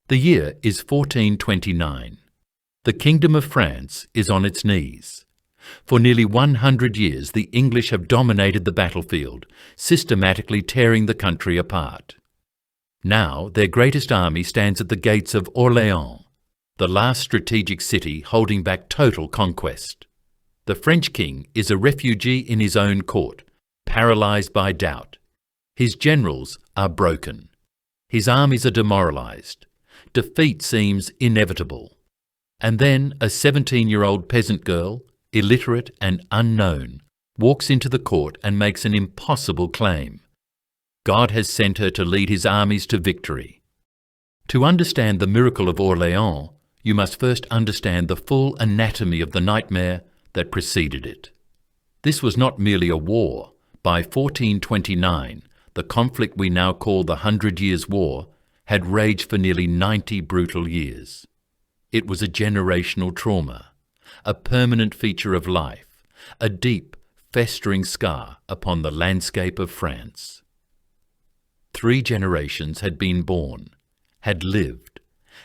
The year is 1429. The Kingdom of France is on its knees. For nearly 100 years, the English have dominated the battlefield, systematically tearing the country apart. Now, their greatest army stands at the gates of Orléans, the last strategic city holding back total conquest. The French king is a refugee in his own court, paralysed by doubt. His generals are broken. His armies are demoralised. Defeat seems inevitable. And then a 17-year-old peasant girl, illiterate and unknown, walks into the court and makes an impossible claim. God has sent her to lead his armies to victory. To understand the miracle of Orléans, you must first understand the full anatomy of the nightmare that preceded it. This was not merely a war. By 1429, the conflict we now call the 100 Years' War had raged for nearly 90 brutal years. It was a generational trauma, a permanent feature of life, a deep, festering scar upon the landscape of France. 3 generations had been born, had lived,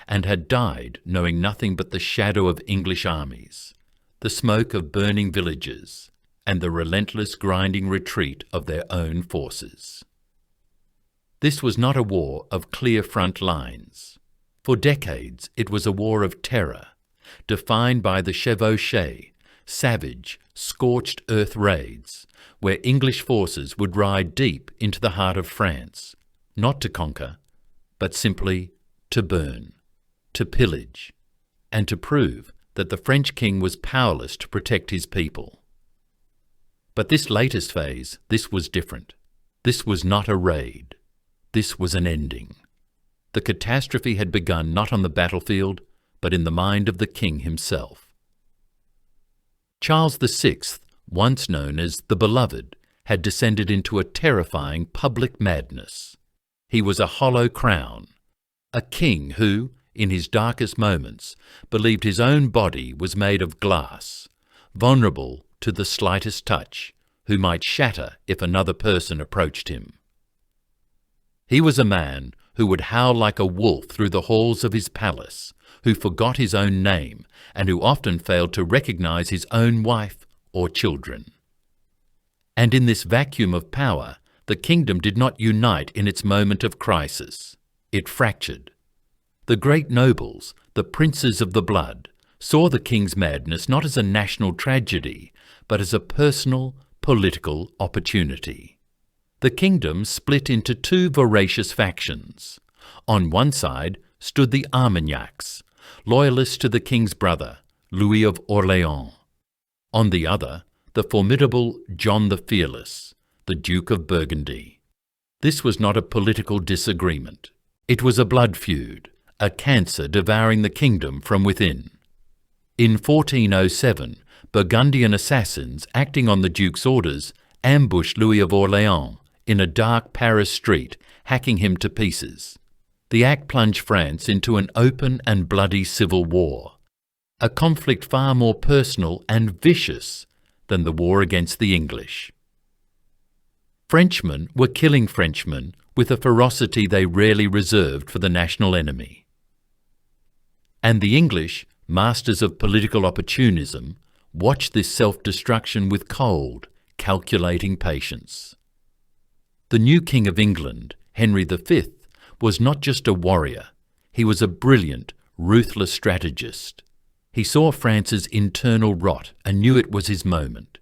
and had died knowing nothing but the shadow of English armies, the smoke of burning villages, and the relentless grinding retreat of their own forces. This was not a war of clear front lines. For decades it was a war of terror, defined by the chevauchée, savage, scorched earth raids, where English forces would ride deep into the heart of France, not to conquer, but simply to burn, to pillage, and to prove that the French king was powerless to protect his people. But this latest phase, this was different. This was not a raid. This was an ending. The catastrophe had begun not on the battlefield, but in the mind of the king himself. Charles VI, once known as the Beloved, had descended into a terrifying public madness. He was a hollow crown, a king who, in his darkest moments, believed his own body was made of glass, vulnerable to the slightest touch, who might shatter if another person approached him. He was a man who would howl like a wolf through the halls of his palace, who forgot his own name, and who often failed to recognize his own wife or children. And in this vacuum of power, the kingdom did not unite in its moment of crisis. It fractured. The great nobles, the princes of the blood, saw the king's madness not as a national tragedy, but as a personal, political opportunity. The kingdom split into 2 voracious factions. On one side stood the Armagnacs, loyalists to the king's brother, Louis of Orléans. On the other, the formidable John the Fearless, the Duke of Burgundy. This was not a political disagreement. It was a blood feud, a cancer devouring the kingdom from within. In 1407, Burgundian assassins, acting on the Duke's orders, ambushed Louis of Orléans in a dark Paris street, hacking him to pieces. The act plunged France into an open and bloody civil war, a conflict far more personal and vicious than the war against the English. Frenchmen were killing Frenchmen with a ferocity they rarely reserved for the national enemy. And the English, masters of political opportunism, watched this self-destruction with cold, calculating patience. The new King of England, Henry V, was not just a warrior. He was a brilliant, ruthless strategist. He saw France's internal rot and knew it was his moment.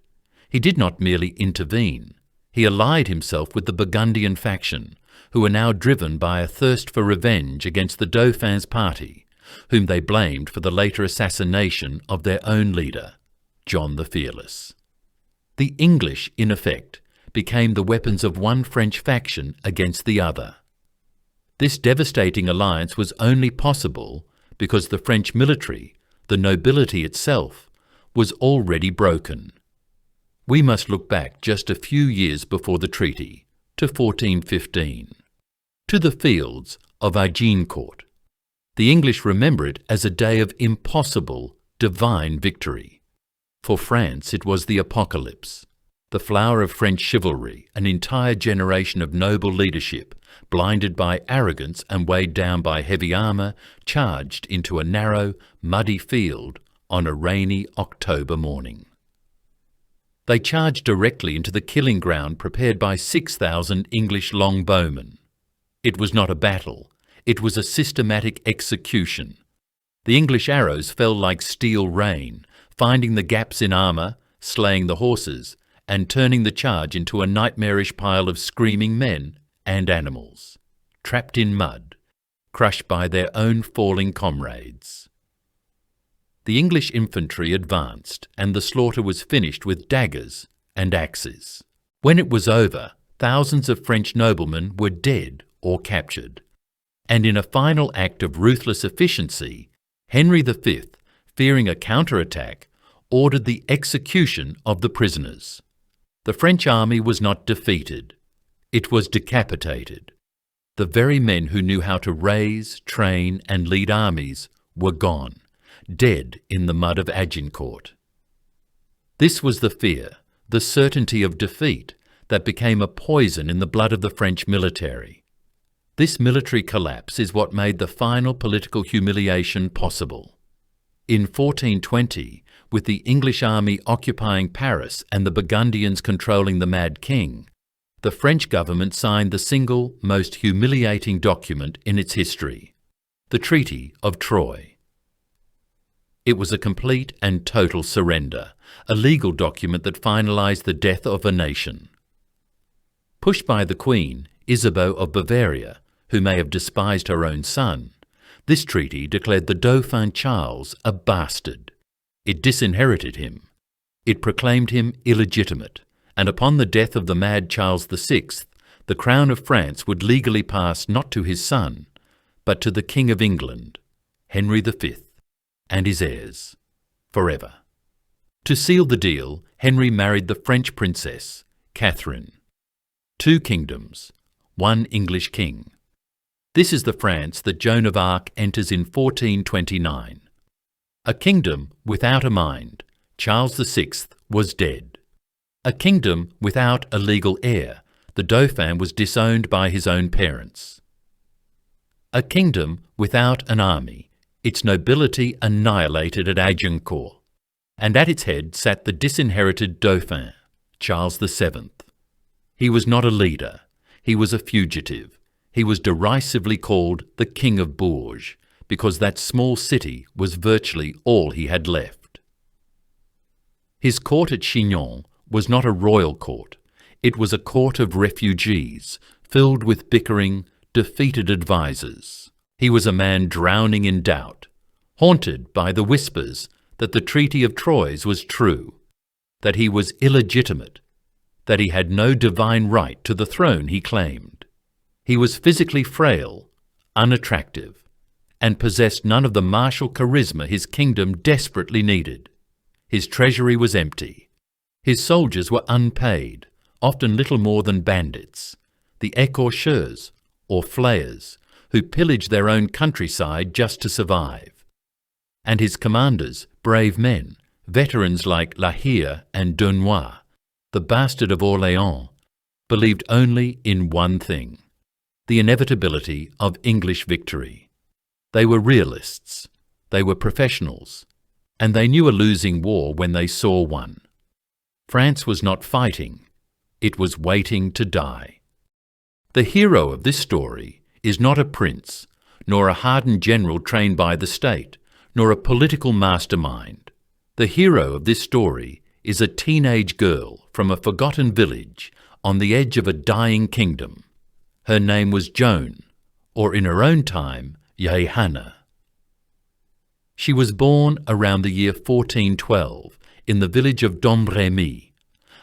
He did not merely intervene. He allied himself with the Burgundian faction, who were now driven by a thirst for revenge against the Dauphin's party, whom they blamed for the later assassination of their own leader, John the Fearless. The English, in effect, became the weapons of one French faction against the other. This devastating alliance was only possible because the French military, the nobility itself, was already broken. We must look back just a few years before the treaty, to 1415, to the fields of Agincourt. The English remember it as a day of impossible, divine victory. For France it was the apocalypse. The flower of French chivalry, an entire generation of noble leadership, blinded by arrogance and weighed down by heavy armour, charged into a narrow, muddy field on a rainy October morning. They charged directly into the killing ground prepared by 6,000 English longbowmen. It was not a battle, it was a systematic execution. The English arrows fell like steel rain, finding the gaps in armour, slaying the horses, and turning the charge into a nightmarish pile of screaming men and animals, trapped in mud, crushed by their own falling comrades. The English infantry advanced, and the slaughter was finished with daggers and axes. When it was over, thousands of French noblemen were dead or captured. And in a final act of ruthless efficiency, Henry V, fearing a counterattack, ordered the execution of the prisoners. The French army was not defeated. It was decapitated. The very men who knew how to raise, train, and lead armies were gone, dead in the mud of Agincourt. This was the fear, the certainty of defeat, that became a poison in the blood of the French military. This military collapse is what made the final political humiliation possible. In 1420, with the English army occupying Paris and the Burgundians controlling the Mad King, the French government signed the single most humiliating document in its history, the Treaty of Troyes. It was a complete and total surrender, a legal document that finalised the death of a nation. Pushed by the Queen, Isabeau of Bavaria, who may have despised her own son, this treaty declared the Dauphin Charles a bastard. It disinherited him. It proclaimed him illegitimate, and upon the death of the mad Charles VI, the crown of France would legally pass not to his son, but to the King of England, Henry V, and his heirs, forever. To seal the deal, Henry married the French princess, Catherine. 2 kingdoms, 1 English king. This is the France that Joan of Arc enters in 1429. A kingdom without a mind, Charles VI was dead. A kingdom without a legal heir, the Dauphin was disowned by his own parents. A kingdom without an army, its nobility annihilated at Agincourt, and at its head sat the disinherited Dauphin, Charles VII. He was not a leader, he was a fugitive. He was derisively called the King of Bourges, because that small city was virtually all he had left. His court at Chinon was not a royal court, it was a court of refugees, filled with bickering, defeated advisers. He was a man drowning in doubt, haunted by the whispers that the Treaty of Troyes was true, that he was illegitimate, that he had no divine right to the throne he claimed. He was physically frail, unattractive, and possessed none of the martial charisma his kingdom desperately needed. His treasury was empty. His soldiers were unpaid, often little more than bandits, the écorcheurs, or flayers, who pillaged their own countryside just to survive. And his commanders, brave men, veterans like La Hire and Dunois, the bastard of Orléans, believed only in one thing: the inevitability of English victory. They were realists, they were professionals, and they knew a losing war when they saw one. France was not fighting, it was waiting to die. The hero of this story is not a prince, nor a hardened general trained by the state, nor a political mastermind. The hero of this story is a teenage girl from a forgotten village on the edge of a dying kingdom. Her name was Joan, or in her own time, Johanna. She was born around the year 1412 in the village of Domremy,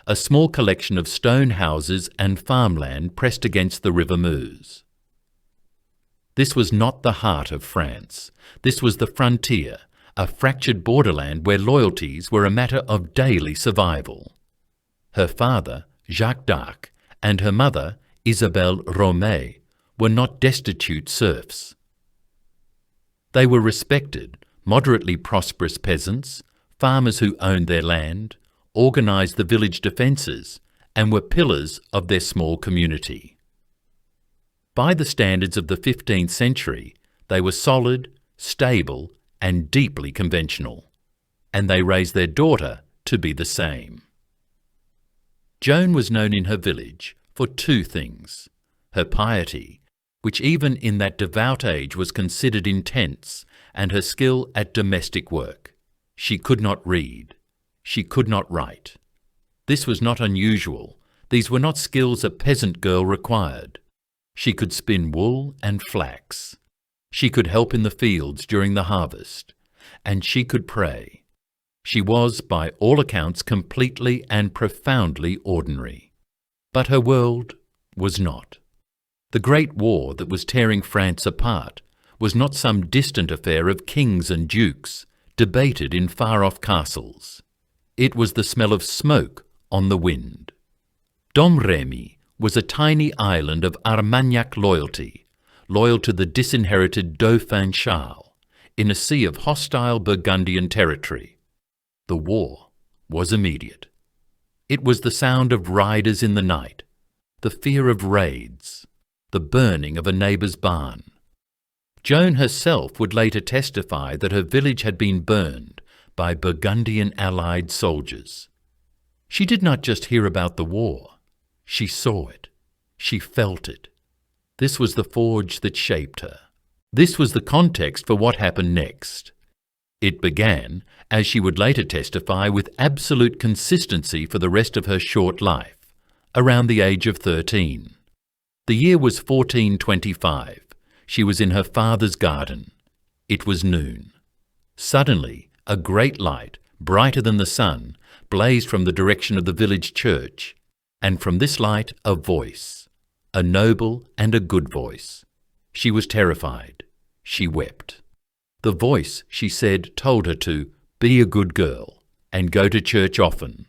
a small collection of stone houses and farmland pressed against the river Meuse. This was not the heart of France. This was the frontier, a fractured borderland where loyalties were a matter of daily survival. Her father, Jacques d'Arc, and her mother, Isabelle Romée, were not destitute serfs. They were respected, moderately prosperous peasants, farmers who owned their land, organised the village defences and were pillars of their small community. By the standards of the 15th century, they were solid, stable, and deeply conventional, and they raised their daughter to be the same. Joan was known in her village for two things: her piety, which even in that devout age was considered intense, and her skill at domestic work. She could not read. She could not write. This was not unusual. These were not skills a peasant girl required. She could spin wool and flax. She could help in the fields during the harvest. And she could pray. She was, by all accounts, completely and profoundly ordinary. But her world was not. The great war that was tearing France apart was not some distant affair of kings and dukes, debated in far-off castles. It was the smell of smoke on the wind. Domremy was a tiny island of Armagnac loyalty, loyal to the disinherited Dauphin Charles, in a sea of hostile Burgundian territory. The war was immediate. It was the sound of riders in the night, the fear of raids, the burning of a neighbour's barn. Joan herself would later testify that her village had been burned by Burgundian allied soldiers. She did not just hear about the war. She saw it. She felt it. This was the forge that shaped her. This was the context for what happened next. It began, as she would later testify, with absolute consistency for the rest of her short life, around the age of 13. The year was 1425. She was in her father's garden. It was noon. Suddenly, a great light, brighter than the sun, blazed from the direction of the village church, and from this light a voice, a noble and a good voice. She was terrified. She wept. The voice, she said, told her to be a good girl and go to church often.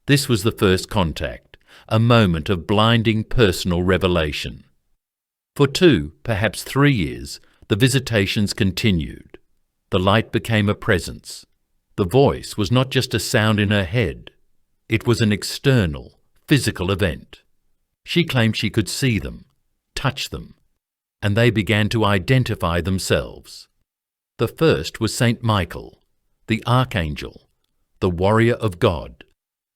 This was the first contact, a moment of blinding personal revelation. For 2, perhaps 3 years, the visitations continued. The light became a presence. The voice was not just a sound in her head. It was an external, physical event. She claimed she could see them, touch them, and they began to identify themselves. The first was Saint Michael, the archangel, the warrior of God,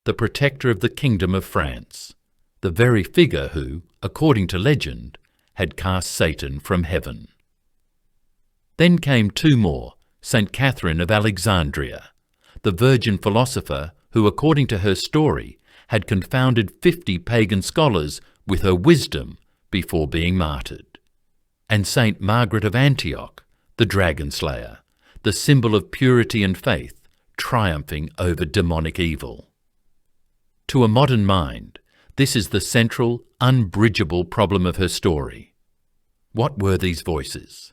the protector of the kingdom of France, the very figure who, according to legend, had cast Satan from heaven. Then came 2 more, St. Catherine of Alexandria, the virgin philosopher who, according to her story, had confounded 50 pagan scholars with her wisdom before being martyred, and St. Margaret of Antioch, the dragon slayer, the symbol of purity and faith, triumphing over demonic evil. To a modern mind, this is the central, unbridgeable problem of her story. What were these voices?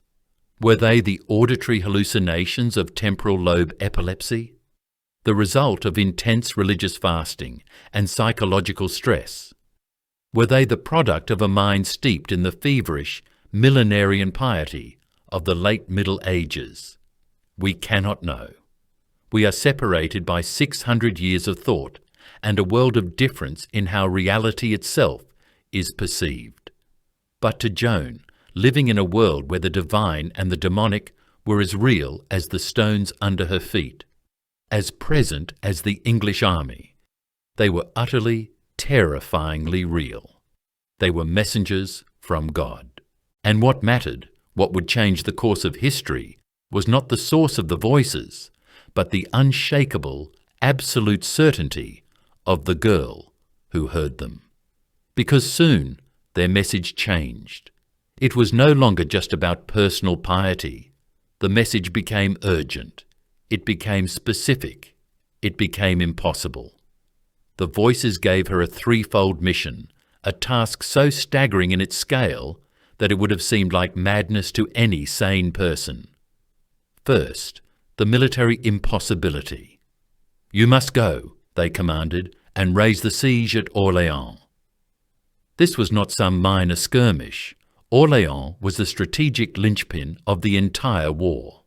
Were they the auditory hallucinations of temporal lobe epilepsy? The result of intense religious fasting and psychological stress? Were they the product of a mind steeped in the feverish, millenarian piety of the late Middle Ages? We cannot know. We are separated by 600 years of thought and a world of difference in how reality itself is perceived. But to Joan, living in a world where the divine and the demonic were as real as the stones under her feet, as present as the English army, they were utterly, terrifyingly real. They were messengers from God. And what mattered, what would change the course of history, was not the source of the voices, but the unshakable, absolute certainty of the girl who heard them. Because soon their message changed. It was no longer just about personal piety. The message became urgent. It became specific. It became impossible. The voices gave her a threefold mission, a task so staggering in its scale that it would have seemed like madness to any sane person. First, the military impossibility. "You must go," they commanded, "and raise the siege at Orléans." This was not some minor skirmish. Orléans was the strategic linchpin of the entire war.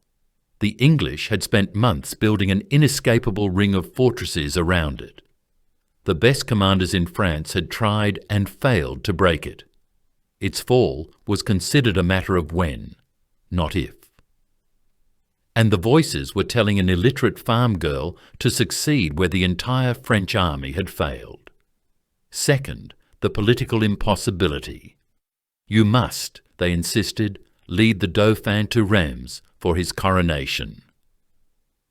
The English had spent months building an inescapable ring of fortresses around it. The best commanders in France had tried and failed to break it. Its fall was considered a matter of when, not if. And the voices were telling an illiterate farm girl to succeed where the entire French army had failed. Second, the political impossibility. You must, they insisted, lead the Dauphin to Reims for his coronation.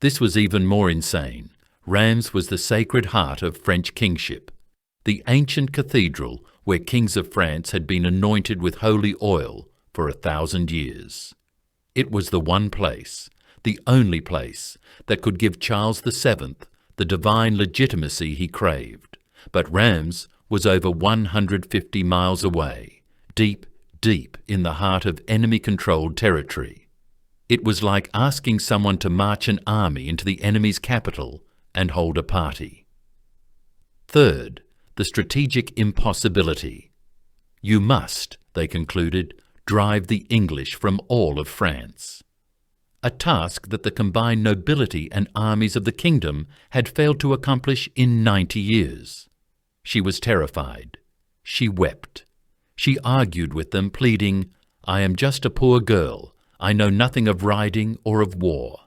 This was even more insane. Reims was the sacred heart of French kingship, the ancient cathedral where kings of France had been anointed with holy oil for 1,000 years. It was the one place, the only place, that could give Charles VII the divine legitimacy he craved. But Reims was over 150 miles away, deep, deep in the heart of enemy-controlled territory. It was like asking someone to march an army into the enemy's capital and hold a party. Third, the strategic impossibility. You must, they concluded, drive the English from all of France. A task that the combined nobility and armies of the kingdom had failed to accomplish in 90 years. She was terrified. She wept. She argued with them, pleading, "I am just a poor girl. I know nothing of riding or of war."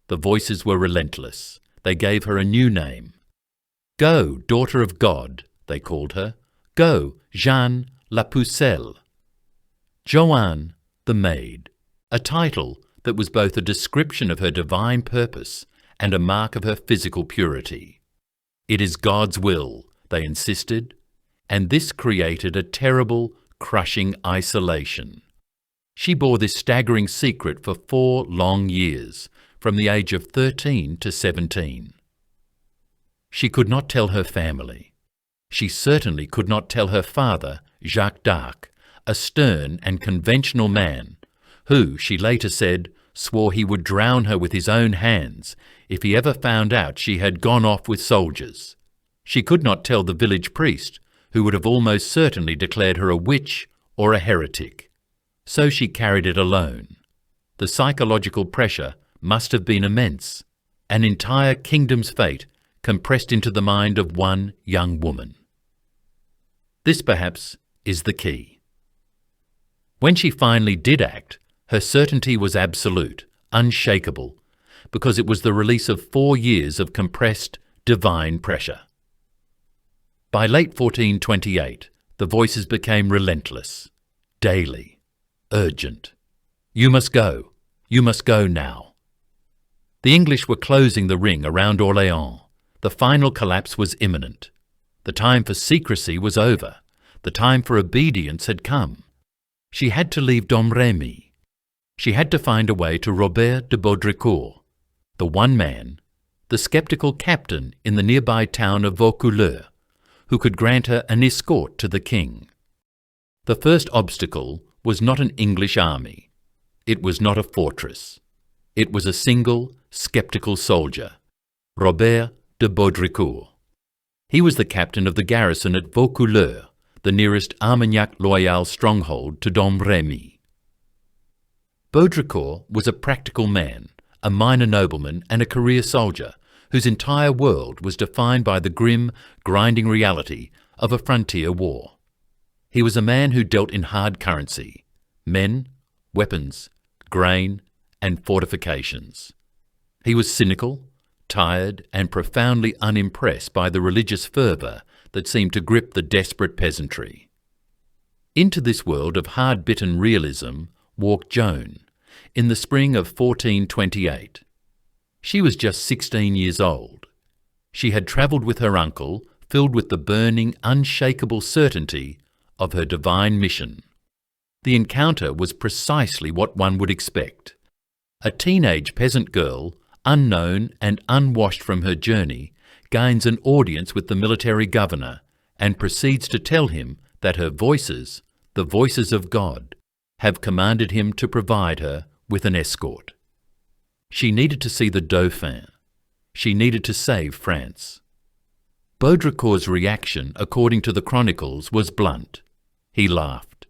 The voices were relentless. They gave her a new name. "Go, daughter of God," they called her. "Go, Jeanne la Pucelle." Joanne, the maid, a title that was both a description of her divine purpose and a mark of her physical purity. It is God's will, they insisted, and this created a terrible, crushing isolation. She bore this staggering secret for 4 long years, from the age of 13 to 17. She could not tell her family. She certainly could not tell her father, Jacques d'Arc, a stern and conventional man, who, she later said, swore he would drown her with his own hands if he ever found out she had gone off with soldiers. She could not tell the village priest, who would have almost certainly declared her a witch or a heretic. So she carried it alone. The psychological pressure must have been immense, an entire kingdom's fate compressed into the mind of one young woman. This, perhaps, is the key. When she finally did act, her certainty was absolute, unshakable, because it was the release of 4 years of compressed, divine pressure. By late 1428, the voices became relentless, daily, urgent. You must go now. The English were closing the ring around Orléans. The final collapse was imminent. The time for secrecy was over. The time for obedience had come. She had to leave Domremy. She had to find a way to Robert de Baudricourt, the one man, the sceptical captain in the nearby town of Vaucouleurs, who could grant her an escort to the king. The first obstacle was not an English army. It was not a fortress. It was a single, sceptical soldier, Robert de Baudricourt. He was the captain of the garrison at Vaucouleurs, the nearest Armagnac-Loyal stronghold to Domremy. Baudricourt was a practical man, a minor nobleman and a career soldier, whose entire world was defined by the grim, grinding reality of a frontier war. He was a man who dealt in hard currency, men, weapons, grain, and fortifications. He was cynical, tired, and profoundly unimpressed by the religious fervour that seemed to grip the desperate peasantry. Into this world of hard-bitten realism walked Joan, in the spring of 1428. She was just 16 years old. She had travelled with her uncle, filled with the burning, unshakable certainty of her divine mission. The encounter was precisely what one would expect. A teenage peasant girl, unknown and unwashed from her journey, gains an audience with the military governor and proceeds to tell him that her voices, the voices of God, have commanded him to provide her with an escort. She needed to see the Dauphin. She needed to save France. Baudricourt's reaction, according to the chronicles, was blunt. He laughed.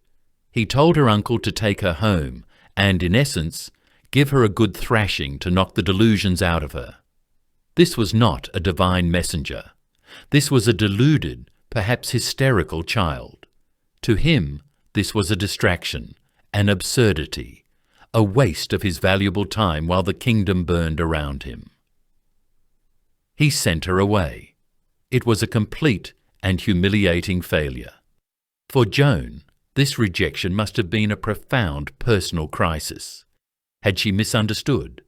He told her uncle to take her home and, in essence, give her a good thrashing to knock the delusions out of her. This was not a divine messenger. This was a deluded, perhaps hysterical child. To him, this was a distraction, an absurdity, a waste of his valuable time while the kingdom burned around him. He sent her away. It was a complete and humiliating failure. For Joan, this rejection must have been a profound personal crisis. Had she misunderstood?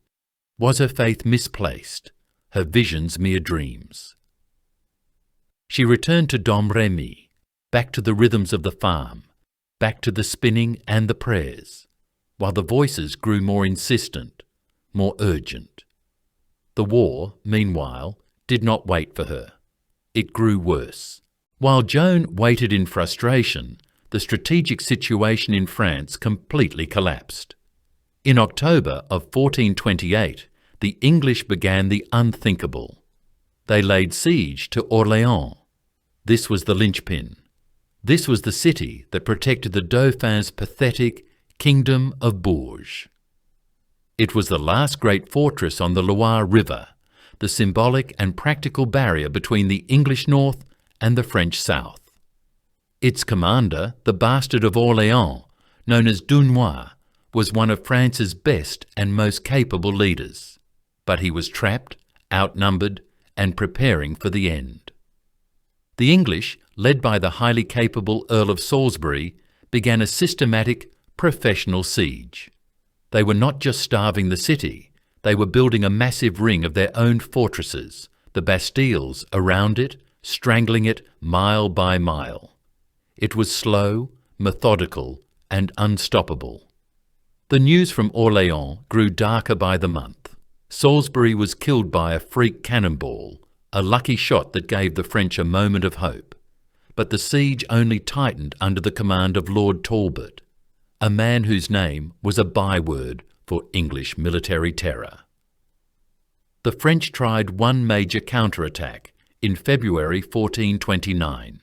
Was her faith misplaced? Her visions mere dreams? She returned to Domremy, back to the rhythms of the farm, back to the spinning and the prayers, while the voices grew more insistent, more urgent. The war, meanwhile, did not wait for her. It grew worse. While Joan waited in frustration, the strategic situation in France completely collapsed. In October of 1428, the English began the unthinkable. They laid siege to Orléans. This was the linchpin. This was the city that protected the Dauphin's pathetic Kingdom of Bourges. It was the last great fortress on the Loire River, the symbolic and practical barrier between the English north and the French south. Its commander, the bastard of Orléans, known as Dunois, was one of France's best and most capable leaders. But he was trapped, outnumbered, and preparing for the end. The English, led by the highly capable Earl of Salisbury, began a systematic, professional siege. They were not just starving the city, they were building a massive ring of their own fortresses, the bastilles around it, strangling it mile by mile. It was slow, methodical, and unstoppable. The news from Orléans grew darker by the month. Salisbury was killed by a freak cannonball, a lucky shot that gave the French a moment of hope. But the siege only tightened under the command of Lord Talbot, a man whose name was a byword for English military terror. The French tried one major counterattack in February 1429.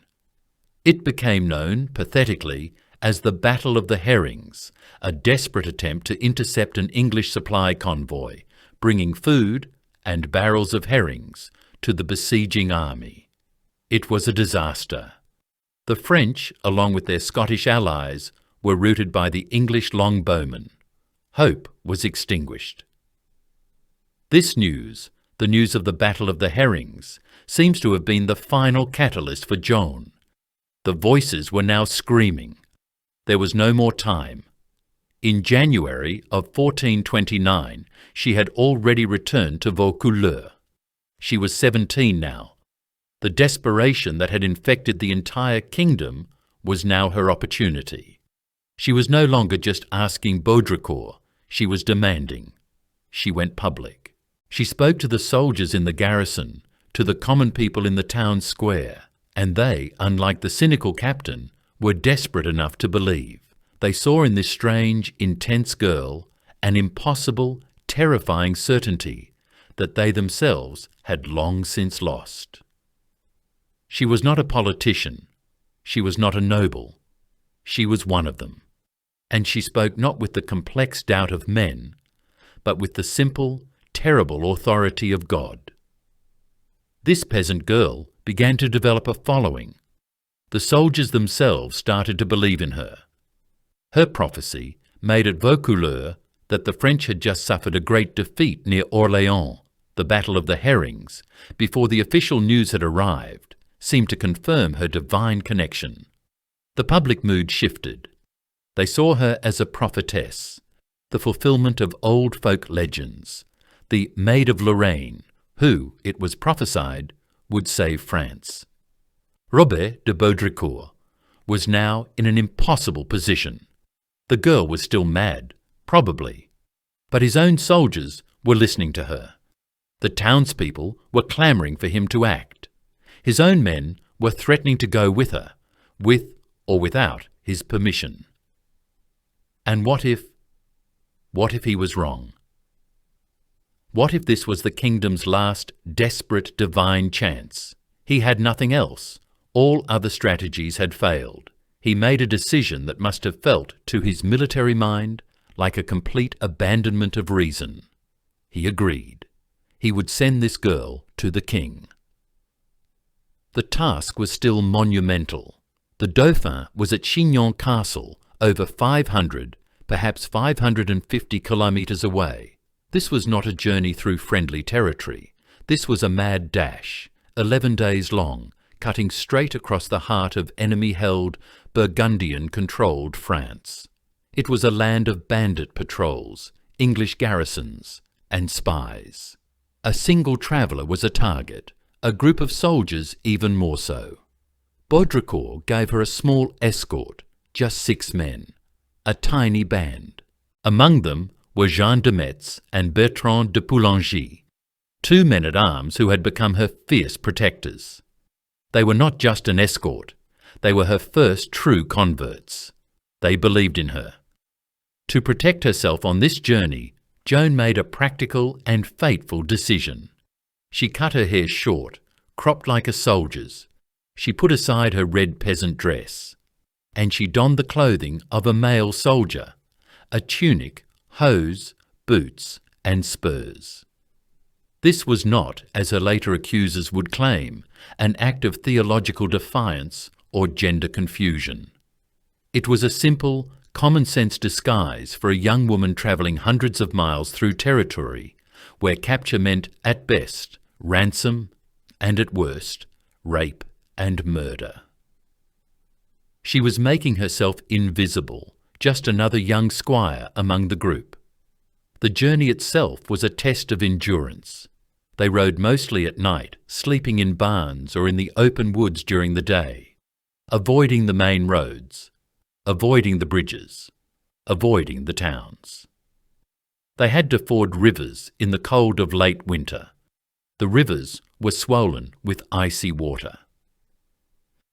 It became known, pathetically, as the Battle of the Herrings, a desperate attempt to intercept an English supply convoy, bringing food and barrels of herrings to the besieging army. It was a disaster. The French, along with their Scottish allies, were routed by the English longbowmen. Hope was extinguished. This news, the news of the Battle of the Herrings, seems to have been the final catalyst for Joan. The voices were now screaming. There was no more time. In January of 1429, she had already returned to Vaucouleurs. She was 17 now. The desperation that had infected the entire kingdom was now her opportunity. She was no longer just asking Baudricourt, she was demanding. She went public. She spoke to the soldiers in the garrison, to the common people in the town square, and they, unlike the cynical captain, were desperate enough to believe. They saw in this strange, intense girl an impossible, terrifying certainty that they themselves had long since lost. She was not a politician. She was not a noble. She was one of them. And she spoke not with the complex doubt of men, but with the simple, terrible authority of God. This peasant girl began to develop a following. The soldiers themselves started to believe in her. Her prophecy, made at Vaucouleurs, that the French had just suffered a great defeat near Orléans, the Battle of the Herrings, before the official news had arrived, seemed to confirm her divine connection. The public mood shifted. They saw her as a prophetess, the fulfillment of old folk legends, the Maid of Lorraine, who, it was prophesied, would save France. Robert de Baudricourt was now in an impossible position. The girl was still mad, probably, but his own soldiers were listening to her. The townspeople were clamouring for him to act. His own men were threatening to go with her, with or without his permission. And what if he was wrong? What if this was the kingdom's last desperate divine chance? He had nothing else. All other strategies had failed. He made a decision that must have felt, to his military mind, like a complete abandonment of reason. He agreed. He would send this girl to the king. The task was still monumental. The Dauphin was at Chinon Castle, over 500, perhaps 550 kilometres away. This was not a journey through friendly territory. This was a mad dash, 11 days long, cutting straight across the heart of enemy-held, Burgundian-controlled France. It was a land of bandit patrols, English garrisons, and spies. A single traveller was a target, a group of soldiers even more so. Baudricourt gave her a small escort, just 6 men, a tiny band. Among them were Jean de Metz and Bertrand de Poulengy, 2 men-at-arms who had become her fierce protectors. They were not just an escort, they were her first true converts. They believed in her. To protect herself on this journey, Joan made a practical and fateful decision. She cut her hair short, cropped like a soldier's. She put aside her red peasant dress, and she donned the clothing of a male soldier, a tunic, hose, boots, and spurs. This was not, as her later accusers would claim, an act of theological defiance or gender confusion. It was a simple, common-sense disguise for a young woman travelling hundreds of miles through territory where capture meant, at best, ransom, and at worst, rape and murder. She was making herself invisible, just another young squire among the group. The journey itself was a test of endurance. They rode mostly at night, sleeping in barns or in the open woods during the day, avoiding the main roads, avoiding the bridges, avoiding the towns. They had to ford rivers in the cold of late winter. The rivers were swollen with icy water.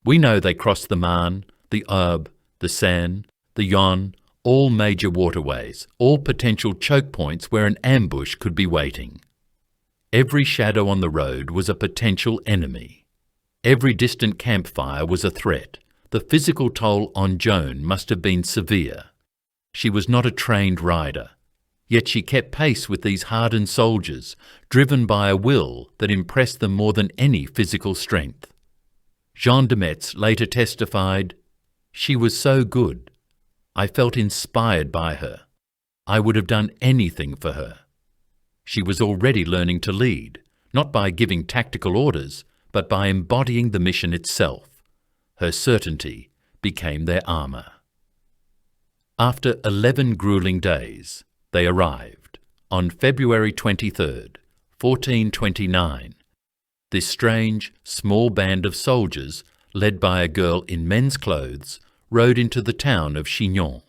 We know they crossed the Marne, the Aube, the Seine, the Yonne, all major waterways, all potential choke points where an ambush could be waiting. Every shadow on the road was a potential enemy. Every distant campfire was a threat. The physical toll on Joan must have been severe. She was not a trained rider, yet she kept pace with these hardened soldiers, driven by a will that impressed them more than any physical strength. Jean de Metz later testified, "She was so good. I felt inspired by her. I would have done anything for her." She was already learning to lead, not by giving tactical orders, but by embodying the mission itself. Her certainty became their armour. After 11 gruelling days, they arrived, on February 23rd, 1429. This strange, small band of soldiers, led by a girl in men's clothes, rode into the town of Chinon.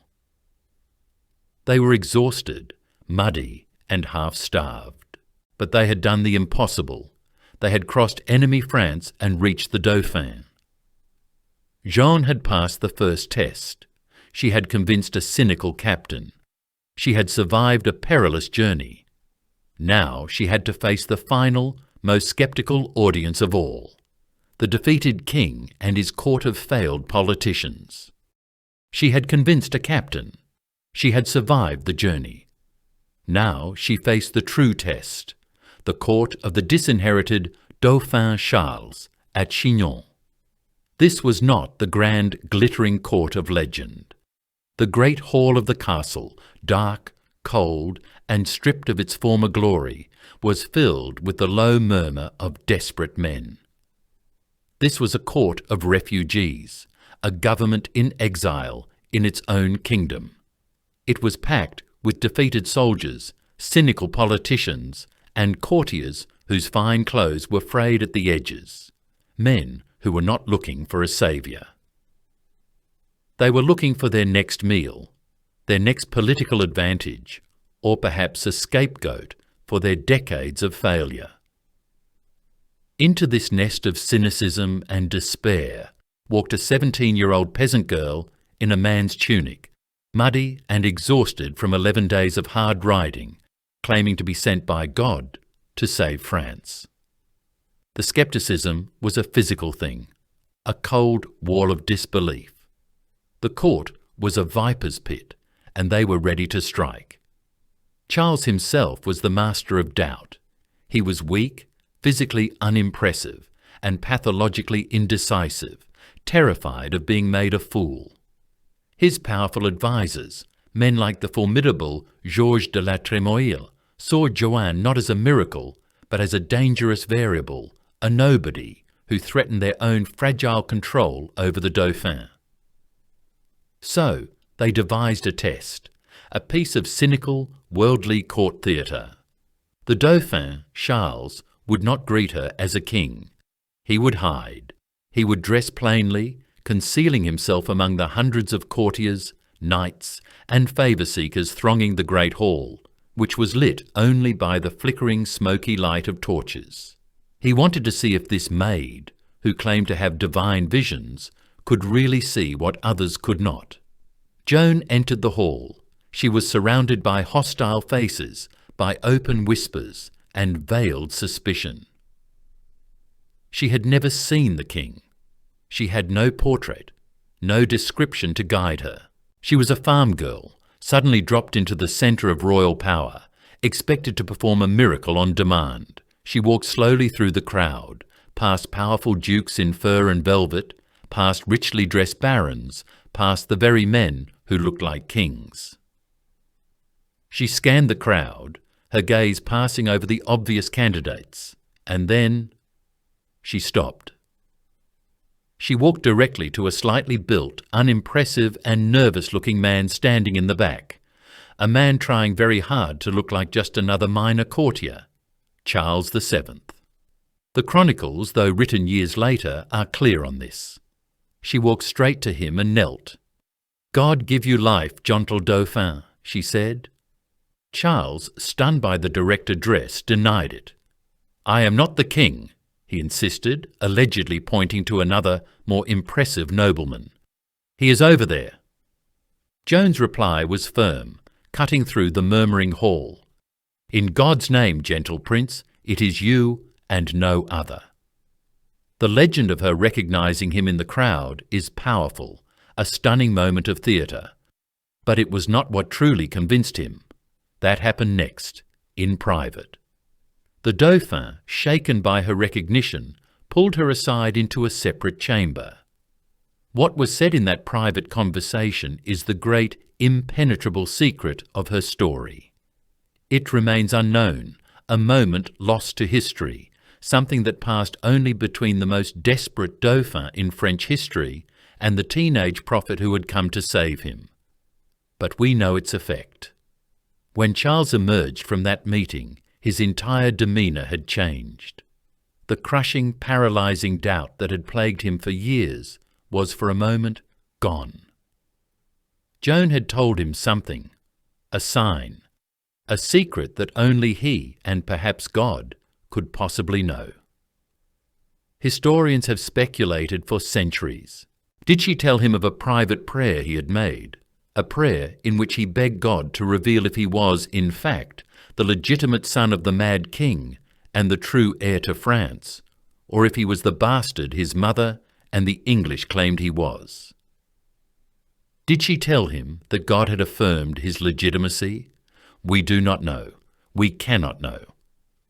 They were exhausted, muddy, and half-starved. But they had done the impossible. They had crossed enemy France and reached the Dauphin. Jean had passed the first test. She had convinced a cynical captain. She had survived a perilous journey. Now she had to face the final, most sceptical audience of all, the defeated king and his court of failed politicians. She had convinced a captain. She had survived the journey. Now she faced the true test, the court of the disinherited Dauphin Charles at Chinon. This was not the grand, glittering court of legend. The great hall of the castle, dark, cold, and stripped of its former glory, was filled with the low murmur of desperate men. This was a court of refugees, a government in exile in its own kingdom. It was packed with defeated soldiers, cynical politicians, and courtiers whose fine clothes were frayed at the edges, men who were not looking for a saviour. They were looking for their next meal, their next political advantage, or perhaps a scapegoat for their decades of failure. Into this nest of cynicism and despair walked a 17-year-old peasant girl in a man's tunic, muddy and exhausted from 11 days of hard riding, claiming to be sent by God to save France. The scepticism was a physical thing, a cold wall of disbelief. The court was a viper's pit, and they were ready to strike. Charles himself was the master of doubt. He was weak, physically unimpressive, and pathologically indecisive, terrified of being made a fool. His powerful advisers, men like the formidable Georges de la Trémoille, saw Joan not as a miracle, but as a dangerous variable, a nobody who threatened their own fragile control over the Dauphin. So they devised a test, a piece of cynical, worldly court theatre. The Dauphin, Charles, would not greet her as a king. He would hide. He would dress plainly, concealing himself among the hundreds of courtiers, knights, and favour-seekers thronging the great hall, which was lit only by the flickering smoky light of torches. He wanted to see if this maid, who claimed to have divine visions, could really see what others could not. Joan entered the hall. She was surrounded by hostile faces, by open whispers, and veiled suspicion. She had never seen the king. She had no portrait, no description to guide her. She was a farm girl, suddenly dropped into the centre of royal power, expected to perform a miracle on demand. She walked slowly through the crowd, past powerful dukes in fur and velvet, past richly dressed barons, past the very men who looked like kings. She scanned the crowd, her gaze passing over the obvious candidates, and then she stopped. She walked directly to a slightly built, unimpressive and nervous-looking man standing in the back, a man trying very hard to look like just another minor courtier, Charles VII. The chronicles, though written years later, are clear on this. She walked straight to him and knelt. "God give you life, gentle Dauphin," she said. Charles, stunned by the direct address, denied it. "I am not the king," he insisted, allegedly pointing to another, more impressive nobleman. "He is over there." Joan's reply was firm, cutting through the murmuring hall. "In God's name, gentle prince, it is you and no other." The legend of her recognizing him in the crowd is powerful, a stunning moment of theatre. But it was not what truly convinced him. That happened next, in private. The Dauphin, shaken by her recognition, pulled her aside into a separate chamber. What was said in that private conversation is the great, impenetrable secret of her story. It remains unknown, a moment lost to history, something that passed only between the most desperate Dauphin in French history and the teenage prophet who had come to save him. But we know its effect. When Charles emerged from that meeting, his entire demeanour had changed. The crushing, paralysing doubt that had plagued him for years was for a moment gone. Joan had told him something, a sign, a secret that only he, and perhaps God, could possibly know. Historians have speculated for centuries. Did she tell him of a private prayer he had made? A prayer in which he begged God to reveal if he was, in fact, the legitimate son of the mad king and the true heir to France, or if he was the bastard his mother and the English claimed he was. Did she tell him that God had affirmed his legitimacy? We do not know. We cannot know.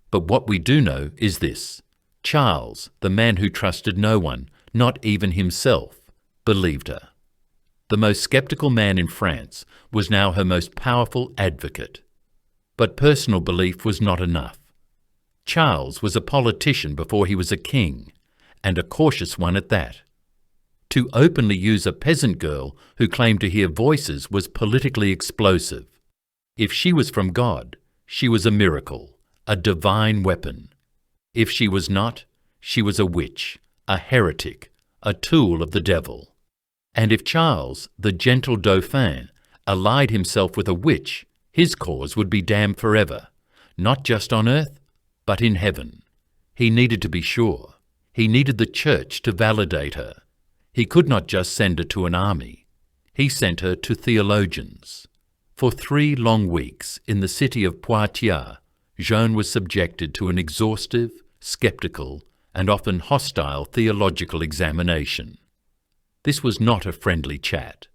But what we do know is this: Charles, the man who trusted no one, not even himself, believed her. The most sceptical man in France was now her most powerful advocate. But personal belief was not enough. Charles was a politician before he was a king, and a cautious one at that. To openly use a peasant girl who claimed to hear voices was politically explosive. If she was from God, she was a miracle, a divine weapon. If she was not, she was a witch, a heretic, a tool of the devil. And if Charles, the gentle Dauphin, allied himself with a witch, his cause would be damned forever, not just on earth, but in heaven. He needed to be sure. He needed the church to validate her. He could not just send her to an army. He sent her to theologians. For 3 long weeks in the city of Poitiers, Joan was subjected to an exhaustive, sceptical, and often hostile theological examination. This was not a friendly chat.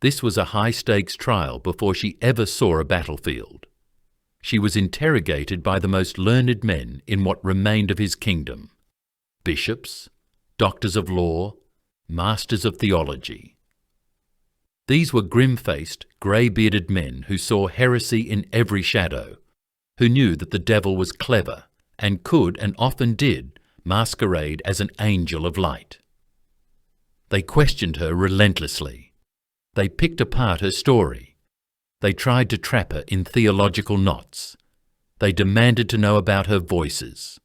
This was a high-stakes trial before she ever saw a battlefield. She was interrogated by the most learned men in what remained of his kingdom: bishops, doctors of law, masters of theology. These were grim-faced, grey-bearded men who saw heresy in every shadow, who knew that the devil was clever and could, and often did, masquerade as an angel of light. They questioned her relentlessly. They picked apart her story. They tried to trap her in theological knots. They demanded to know about her voices.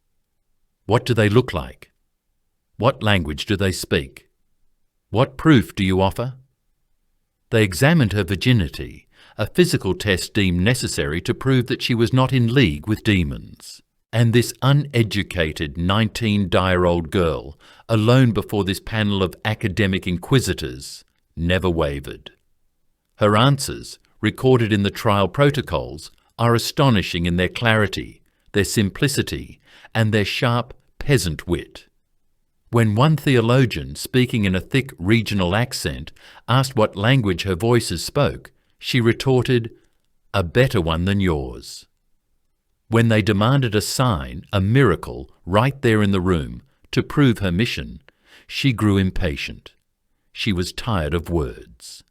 What do they look like? What language do they speak? What proof do you offer? They examined her virginity, a physical test deemed necessary to prove that she was not in league with demons. And this uneducated 19-year-old girl, alone before this panel of academic inquisitors, never wavered. Her answers, recorded in the trial protocols, are astonishing in their clarity, their simplicity, and their sharp peasant wit. When one theologian, speaking in a thick regional accent, asked what language her voices spoke, she retorted, "A better one than yours." When they demanded a sign, a miracle, right there in the room, to prove her mission, she grew impatient. She was tired of words.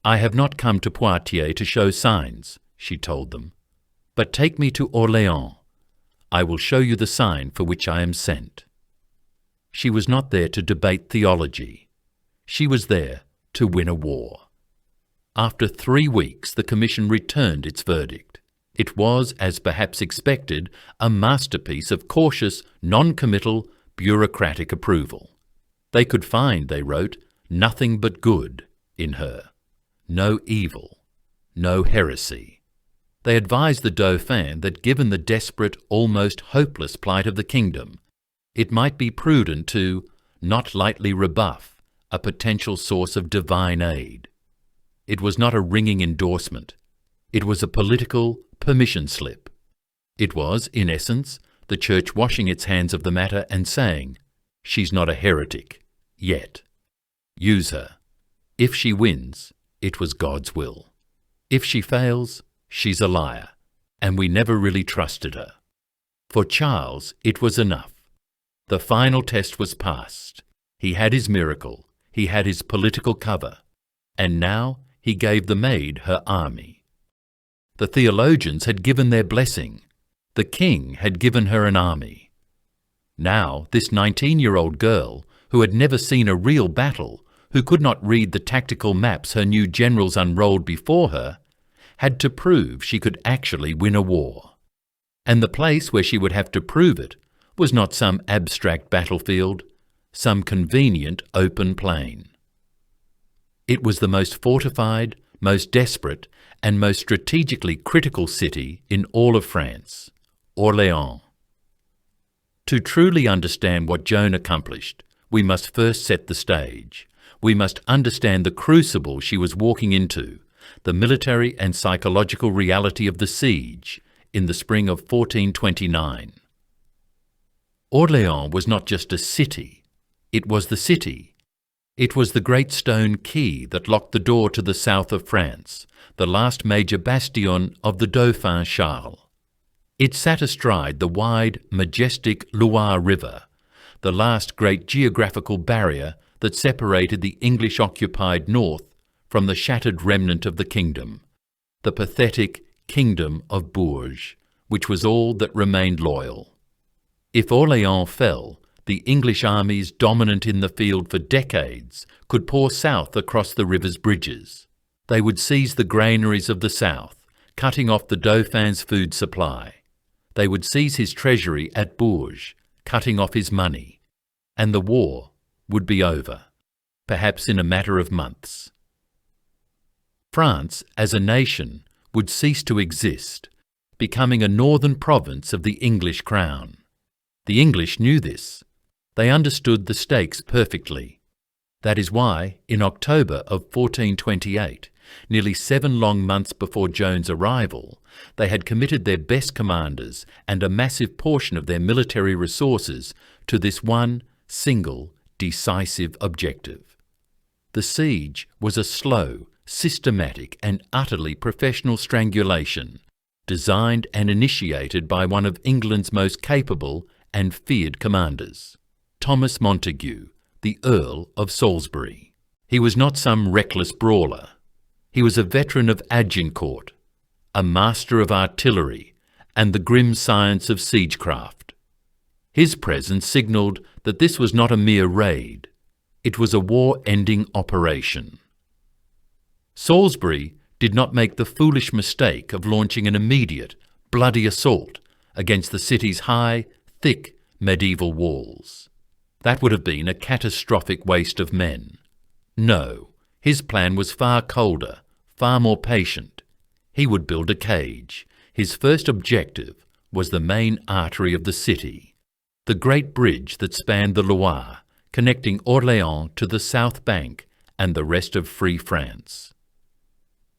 "I have not come to Poitiers to show signs," she told them, "but take me to Orléans. I will show you the sign for which I am sent." She was not there to debate theology. She was there to win a war. After 3 weeks, the commission returned its verdict. It was, as perhaps expected, a masterpiece of cautious, non-committal, bureaucratic approval. They could find, they wrote, nothing but good in her. No evil, no heresy. They advised the Dauphin that given the desperate, almost hopeless plight of the kingdom, it might be prudent to not lightly rebuff a potential source of divine aid. It was not a ringing endorsement. It was a political permission slip. It was, in essence, the Church washing its hands of the matter and saying, "She's not a heretic, yet. Use her. If she wins, it was God's will. If she fails, she's a liar, and we never really trusted her." For Charles, it was enough. The final test was passed. He had his miracle. He had his political cover. And now he gave the maid her army. The theologians had given their blessing. The king had given her an army. Now this 19-year-old girl, who had never seen a real battle, who could not read the tactical maps her new generals unrolled before her, had to prove she could actually win a war. And the place where she would have to prove it was not some abstract battlefield, some convenient open plain. It was the most fortified, most desperate, and most strategically critical city in all of France, Orléans. To truly understand what Joan accomplished, we must first set the stage. We must understand the crucible she was walking into, the military and psychological reality of the siege in the spring of 1429. Orléans was not just a city, it was the city. It was the great stone key that locked the door to the south of France, the last major bastion of the Dauphin Charles. It sat astride the wide, majestic Loire River, the last great geographical barrier that separated the English-occupied north from the shattered remnant of the kingdom, the pathetic Kingdom of Bourges, which was all that remained loyal. If Orléans fell, the English armies dominant in the field for decades could pour south across the river's bridges. They would seize the granaries of the south, cutting off the Dauphin's food supply. They would seize his treasury at Bourges, cutting off his money. And the war would be over, perhaps in a matter of months. France, as a nation, would cease to exist, becoming a northern province of the English crown. The English knew this. They understood the stakes perfectly. That is why, in October of 1428, nearly 7 long months before Joan's arrival, they had committed their best commanders and a massive portion of their military resources to this one single, decisive objective. The siege was a slow, systematic and utterly professional strangulation, designed and initiated by one of England's most capable and feared commanders, Thomas Montague, the Earl of Salisbury. He was not some reckless brawler. He was a veteran of Agincourt, a master of artillery and the grim science of siegecraft. His presence signalled that this was not a mere raid. It was a war-ending operation. Salisbury did not make the foolish mistake of launching an immediate, bloody assault against the city's high, thick medieval walls. That would have been a catastrophic waste of men. No, his plan was far colder, far more patient. He would build a cage. His first objective was the main artery of the city, the great bridge that spanned the Loire, connecting Orléans to the south bank and the rest of Free France.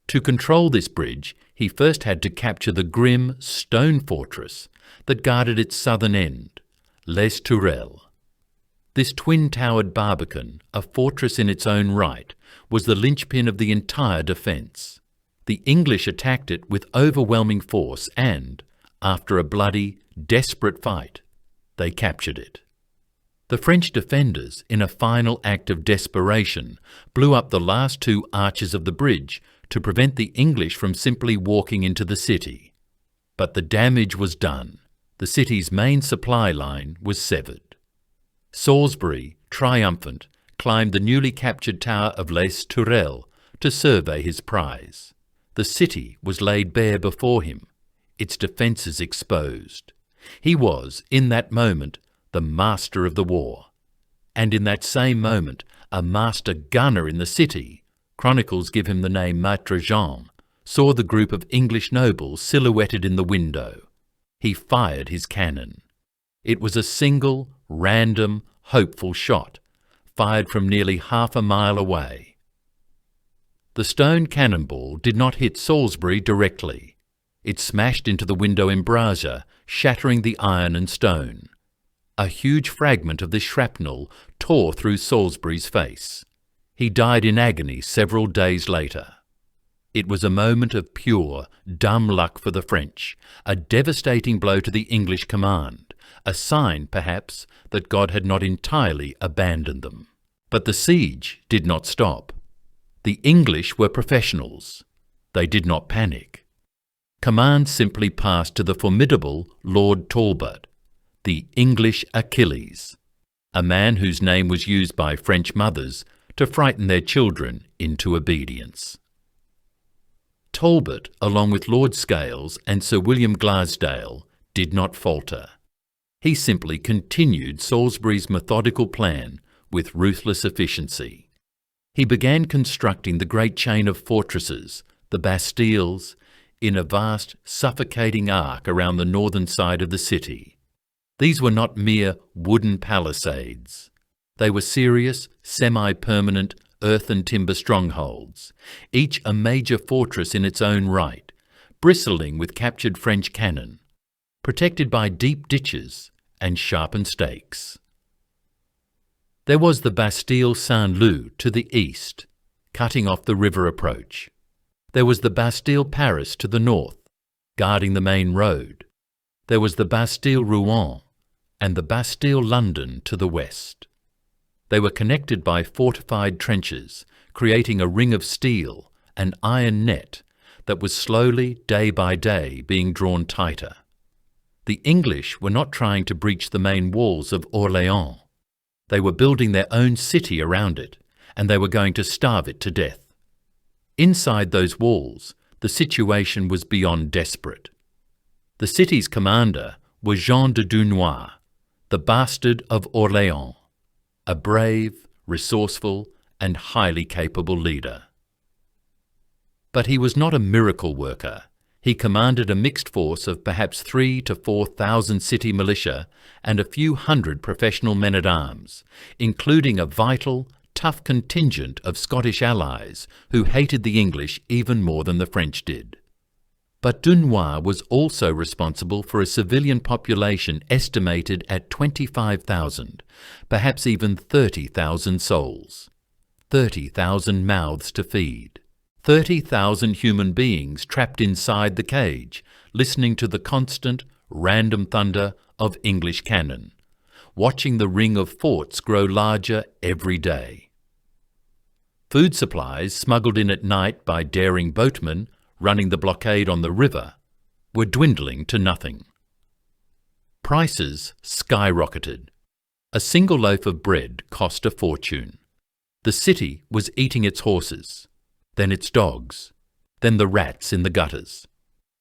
To control this bridge, he first had to capture the grim stone fortress that guarded its southern end, Les Tourelles. This twin-towered barbican, a fortress in its own right, was the linchpin of the entire defence. The English attacked it with overwhelming force and, after a bloody, desperate fight, they captured it. The French defenders, in a final act of desperation, blew up the last two arches of the bridge to prevent the English from simply walking into the city. But the damage was done. The city's main supply line was severed. Salisbury, triumphant, climbed the newly captured tower of Les Tourelles to survey his prize. The city was laid bare before him, its defences exposed. He was, in that moment, the master of the war, and in that same moment, a master gunner in the city. Chronicles give him the name Maître Jean, saw the group of English nobles silhouetted in the window. He fired his cannon. It was a single, random, hopeful shot, fired from nearly half a mile away. The stone cannonball did not hit Salisbury directly. It smashed into the window embrasure, shattering the iron and stone. A huge fragment of this shrapnel tore through Salisbury's face. He died in agony several days later. It was a moment of pure, dumb luck for the French, a devastating blow to the English command, a sign, perhaps, that God had not entirely abandoned them. But the siege did not stop. The English were professionals. They did not panic. Command simply passed to the formidable Lord Talbot, the English Achilles, a man whose name was used by French mothers to frighten their children into obedience. Talbot, along with Lord Scales and Sir William Glasdale, did not falter. He simply continued Salisbury's methodical plan with ruthless efficiency. He began constructing the great chain of fortresses, the bastilles, in a vast, suffocating arc around the northern side of the city. These were not mere wooden palisades. They were serious, semi-permanent earth and timber strongholds, each a major fortress in its own right, bristling with captured French cannon, protected by deep ditches and sharpened stakes. There was the Bastille Saint-Loup to the east, cutting off the river approach. There was the Bastille Paris to the north, guarding the main road. There was the Bastille Rouen and the Bastille London to the west. They were connected by fortified trenches, creating a ring of steel, an iron net that was slowly, day by day, being drawn tighter. The English were not trying to breach the main walls of Orléans. They were building their own city around it, and they were going to starve it to death. Inside those walls, the situation was beyond desperate. The city's commander was Jean de Dunois, the bastard of Orléans, a brave, resourceful, and highly capable leader. But he was not a miracle worker. He commanded a mixed force of perhaps 3,000 to 4,000 city militia and a few hundred professional men-at-arms, including a vital, tough contingent of Scottish allies who hated the English even more than the French did. But Dunois was also responsible for a civilian population estimated at 25,000, perhaps even 30,000 souls. 30,000 mouths to feed. 30,000 human beings trapped inside the cage, listening to the constant, random thunder of English cannon, watching the ring of forts grow larger every day. Food supplies smuggled in at night by daring boatmen running the blockade on the river were dwindling to nothing. Prices skyrocketed. A single loaf of bread cost a fortune. The city was eating its horses, then its dogs, then the rats in the gutters.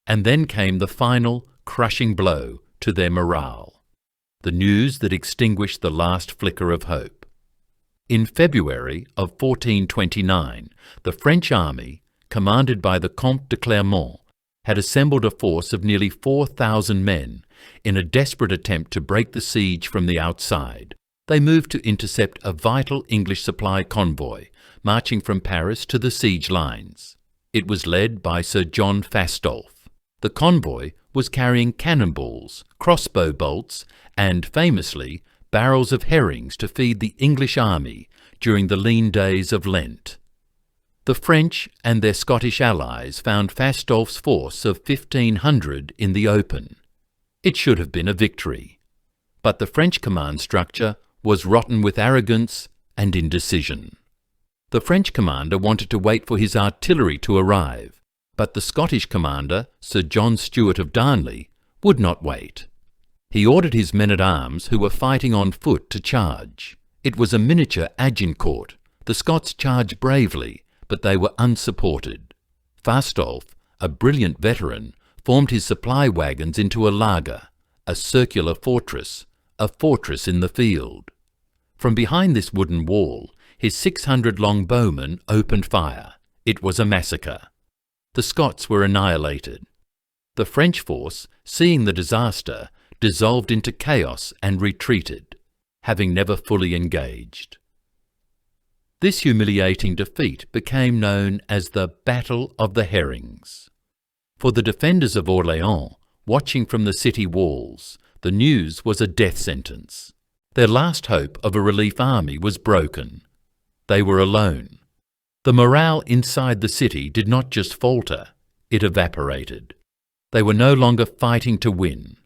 And then came the final, crushing blow to their morale, the news that extinguished the last flicker of hope. In February of 1429, the French army, commanded by the Comte de Clermont, had assembled a force of nearly 4,000 men in a desperate attempt to break the siege from the outside. They moved to intercept a vital English supply convoy marching from Paris to the siege lines. It was led by Sir John Fastolfe. The convoy was carrying cannonballs, crossbow bolts, and, famously, barrels of herrings to feed the English army during the lean days of Lent. The French and their Scottish allies found Fastolfe's force of 1,500 in the open. It should have been a victory. But the French command structure was rotten with arrogance and indecision. The French commander wanted to wait for his artillery to arrive, but the Scottish commander, Sir John Stewart of Darnley, would not wait. He ordered his men-at-arms who were fighting on foot to charge. It was a miniature Agincourt. The Scots charged bravely, but they were unsupported. Fastolfe, a brilliant veteran, formed his supply wagons into a laager, a circular fortress, a fortress in the field. From behind this wooden wall, his 600 longbowmen opened fire. It was a massacre. The Scots were annihilated. The French force, seeing the disaster, dissolved into chaos and retreated, having never fully engaged. This humiliating defeat became known as the Battle of the Herrings. For the defenders of Orléans, watching from the city walls, the news was a death sentence. Their last hope of a relief army was broken. They were alone. The morale inside the city did not just falter, it evaporated. They were no longer fighting to win.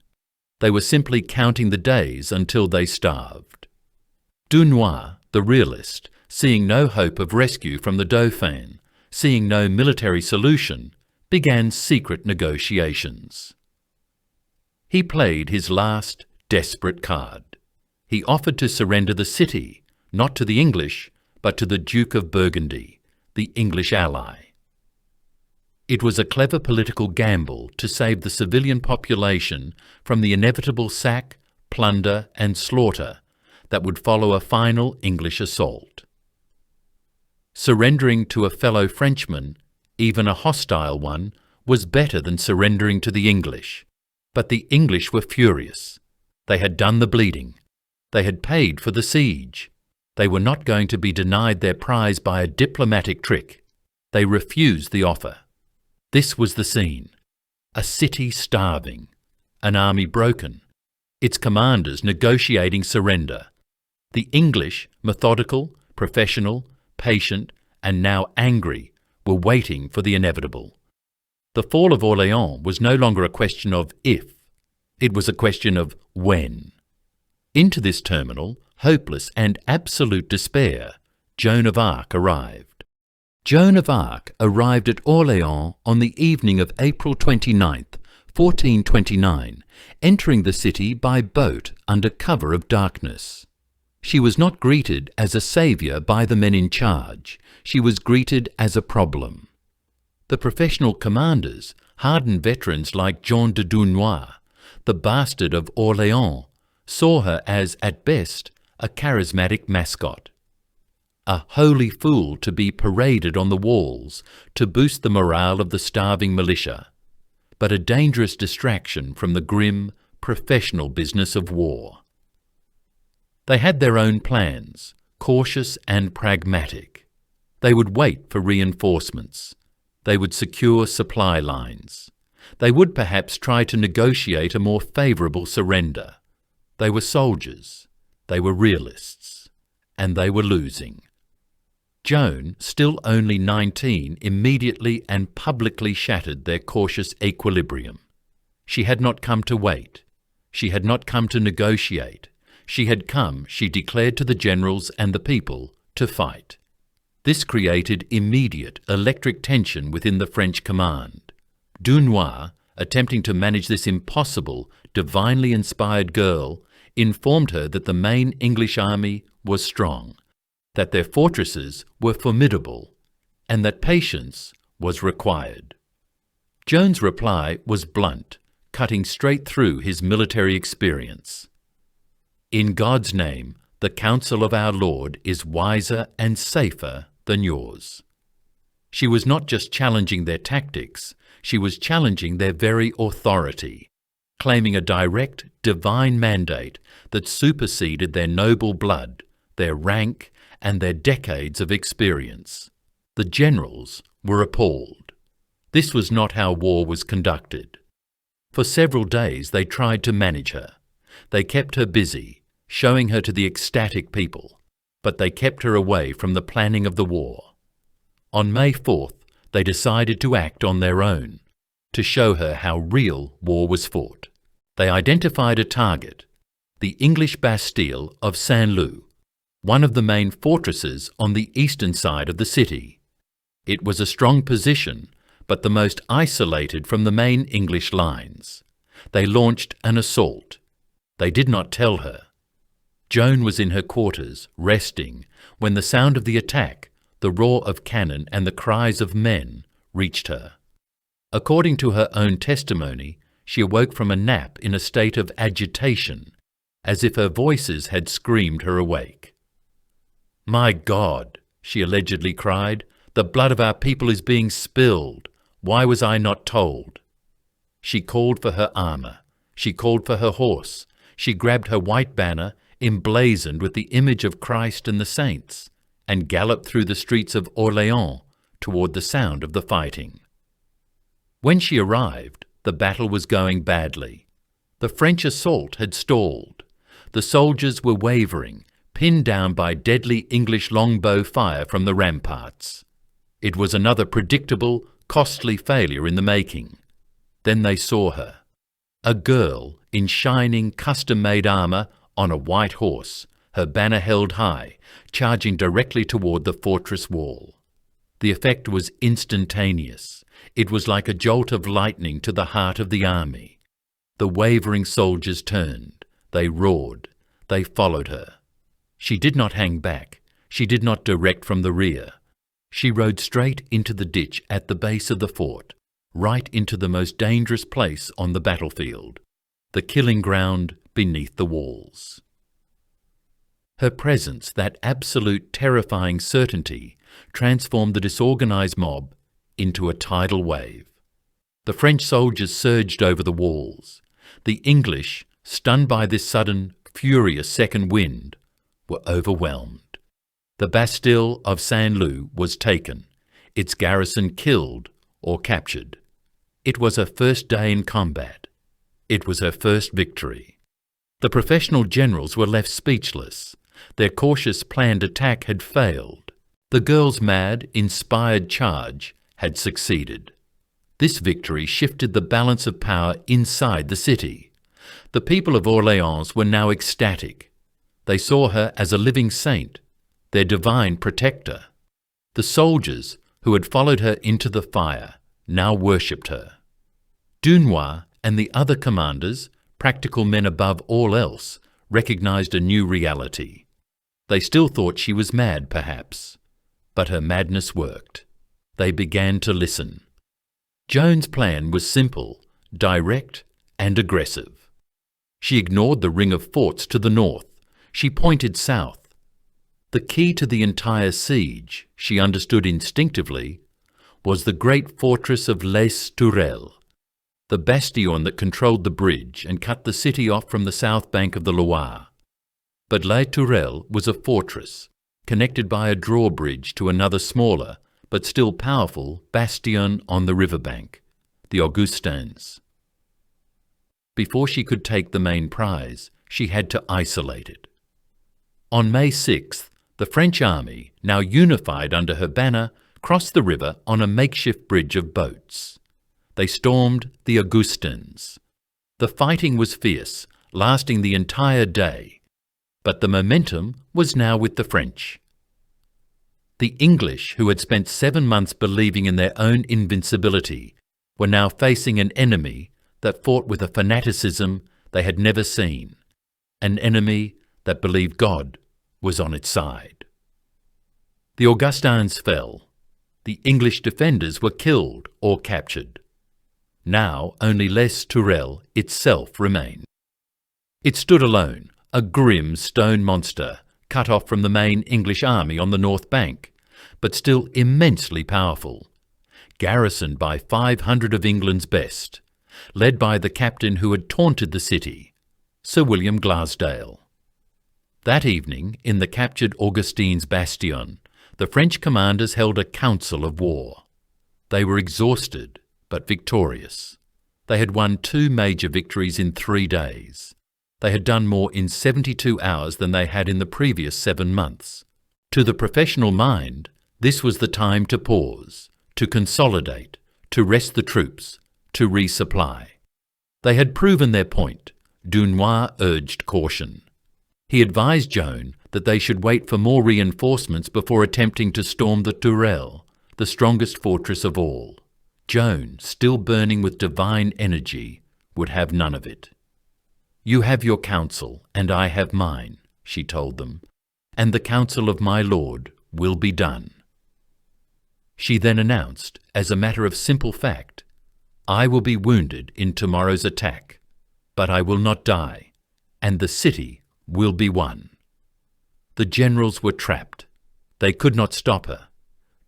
They were simply counting the days until they starved. Dunois, the realist, seeing no hope of rescue from the Dauphin, seeing no military solution, began secret negotiations. He played his last desperate card. He offered to surrender the city, not to the English, but to the Duke of Burgundy, the English ally. It was a clever political gamble to save the civilian population from the inevitable sack, plunder, and slaughter that would follow a final English assault. Surrendering to a fellow Frenchman, even a hostile one, was better than surrendering to the English. But the English were furious. They had done the bleeding. They had paid for the siege. They were not going to be denied their prize by a diplomatic trick. They refused the offer. This was the scene. A city starving. An army broken. Its commanders negotiating surrender. The English, methodical, professional, patient, and now angry, were waiting for the inevitable. The fall of Orléans was no longer a question of if. It was a question of when. Into this terminal, hopeless and absolute despair, Joan of Arc arrived. Joan of Arc arrived at Orléans on the evening of April 29th, 1429, entering the city by boat under cover of darkness. She was not greeted as a saviour by the men in charge. She was greeted as a problem. The professional commanders, hardened veterans like Jean de Dunois, the bastard of Orléans, saw her as, at best, a charismatic mascot. A holy fool to be paraded on the walls to boost the morale of the starving militia, but a dangerous distraction from the grim, professional business of war. They had their own plans, cautious and pragmatic. They would wait for reinforcements. They would secure supply lines. They would perhaps try to negotiate a more favourable surrender. They were soldiers. They were realists. And they were losing. Joan, still only 19, immediately and publicly shattered their cautious equilibrium. She had not come to wait. She had not come to negotiate. She had come, she declared to the generals and the people, to fight. This created immediate electric tension within the French command. Dunois, attempting to manage this impossible, divinely inspired girl, informed her that the main English army was strong, that their fortresses were formidable, and that patience was required. Joan's reply was blunt, cutting straight through his military experience. In God's name, the counsel of our Lord is wiser and safer than yours. She was not just challenging their tactics, she was challenging their very authority, claiming a direct, divine mandate that superseded their noble blood, their rank, and their decades of experience. The generals were appalled. This was not how war was conducted. For several days they tried to manage her. They kept her busy, showing her to the ecstatic people, but they kept her away from the planning of the war. On May 4th, they decided to act on their own, to show her how real war was fought. They identified a target, the English Bastille of Saint-Lô, one of the main fortresses on the eastern side of the city. It was a strong position, but the most isolated from the main English lines. They launched an assault. They did not tell her. Joan was in her quarters, resting, when the sound of the attack, the roar of cannon and the cries of men, reached her. According to her own testimony, she awoke from a nap in a state of agitation, as if her voices had screamed her awake. "My God," she allegedly cried, "the blood of our people is being spilled. Why was I not told?" She called for her armour. She called for her horse. She grabbed her white banner, emblazoned with the image of Christ and the saints, and galloped through the streets of Orléans toward the sound of the fighting. When she arrived, the battle was going badly. The French assault had stalled. The soldiers were wavering, pinned down by deadly English longbow fire from the ramparts. It was another predictable, costly failure in the making. Then they saw her, a girl in shining, custom-made armour on a white horse, her banner held high, charging directly toward the fortress wall. The effect was instantaneous. It was like a jolt of lightning to the heart of the army. The wavering soldiers turned. They roared. They followed her. She did not hang back. She did not direct from the rear. She rode straight into the ditch at the base of the fort, right into the most dangerous place on the battlefield, the killing ground beneath the walls. Her presence, that absolute terrifying certainty, transformed the disorganized mob into a tidal wave. The French soldiers surged over the walls. The English, stunned by this sudden, furious second wind, were overwhelmed. The Bastille of Saint-Lô was taken, its garrison killed or captured. It was her first day in combat. It was her first victory. The professional generals were left speechless. Their cautious planned attack had failed. The girl's mad, inspired charge had succeeded. This victory shifted the balance of power inside the city. The people of Orléans were now ecstatic. They saw her as a living saint, their divine protector. The soldiers, who had followed her into the fire, now worshipped her. Dunois and the other commanders, practical men above all else, recognized a new reality. They still thought she was mad, perhaps, but her madness worked. They began to listen. Joan's plan was simple, direct, and aggressive. She ignored the ring of forts to the north. She pointed south. The key to the entire siege, she understood instinctively, was the great fortress of Les Tourelles, the bastion that controlled the bridge and cut the city off from the south bank of the Loire. But Les Tourelles was a fortress, connected by a drawbridge to another smaller, but still powerful, bastion on the riverbank, the Augustins. Before she could take the main prize, she had to isolate it. On May 6th, The French army, now unified under her banner, crossed the river on a makeshift bridge of boats. They stormed the Augustins. The fighting was fierce, lasting the entire day, but the momentum was now with the French. The English, who had spent 7 months believing in their own invincibility, were now facing an enemy that fought with a fanaticism they had never seen, an enemy that believed God was on its side. The Augustins fell. The English defenders were killed or captured. Now only Les Tourelles itself remained. It stood alone, a grim stone monster, cut off from the main English army on the north bank, but still immensely powerful, garrisoned by 500 of England's best, led by the captain who had taunted the city, Sir William Glasdale. That evening, in the captured Augustins' bastion, the French commanders held a council of war. They were exhausted, but victorious. They had won 2 major victories in 3 days. They had done more in 72 hours than they had in the previous 7 months. To the professional mind, this was the time to pause, to consolidate, to rest the troops, to resupply. They had proven their point. Dunois urged caution. He advised Joan that they should wait for more reinforcements before attempting to storm the Tourelles, the strongest fortress of all. Joan, still burning with divine energy, would have none of it. "You have your counsel, and I have mine," she told them, "and the counsel of my lord will be done." She then announced, as a matter of simple fact, "I will be wounded in tomorrow's attack, but I will not die, and the city will be won." The generals were trapped. They could not stop her.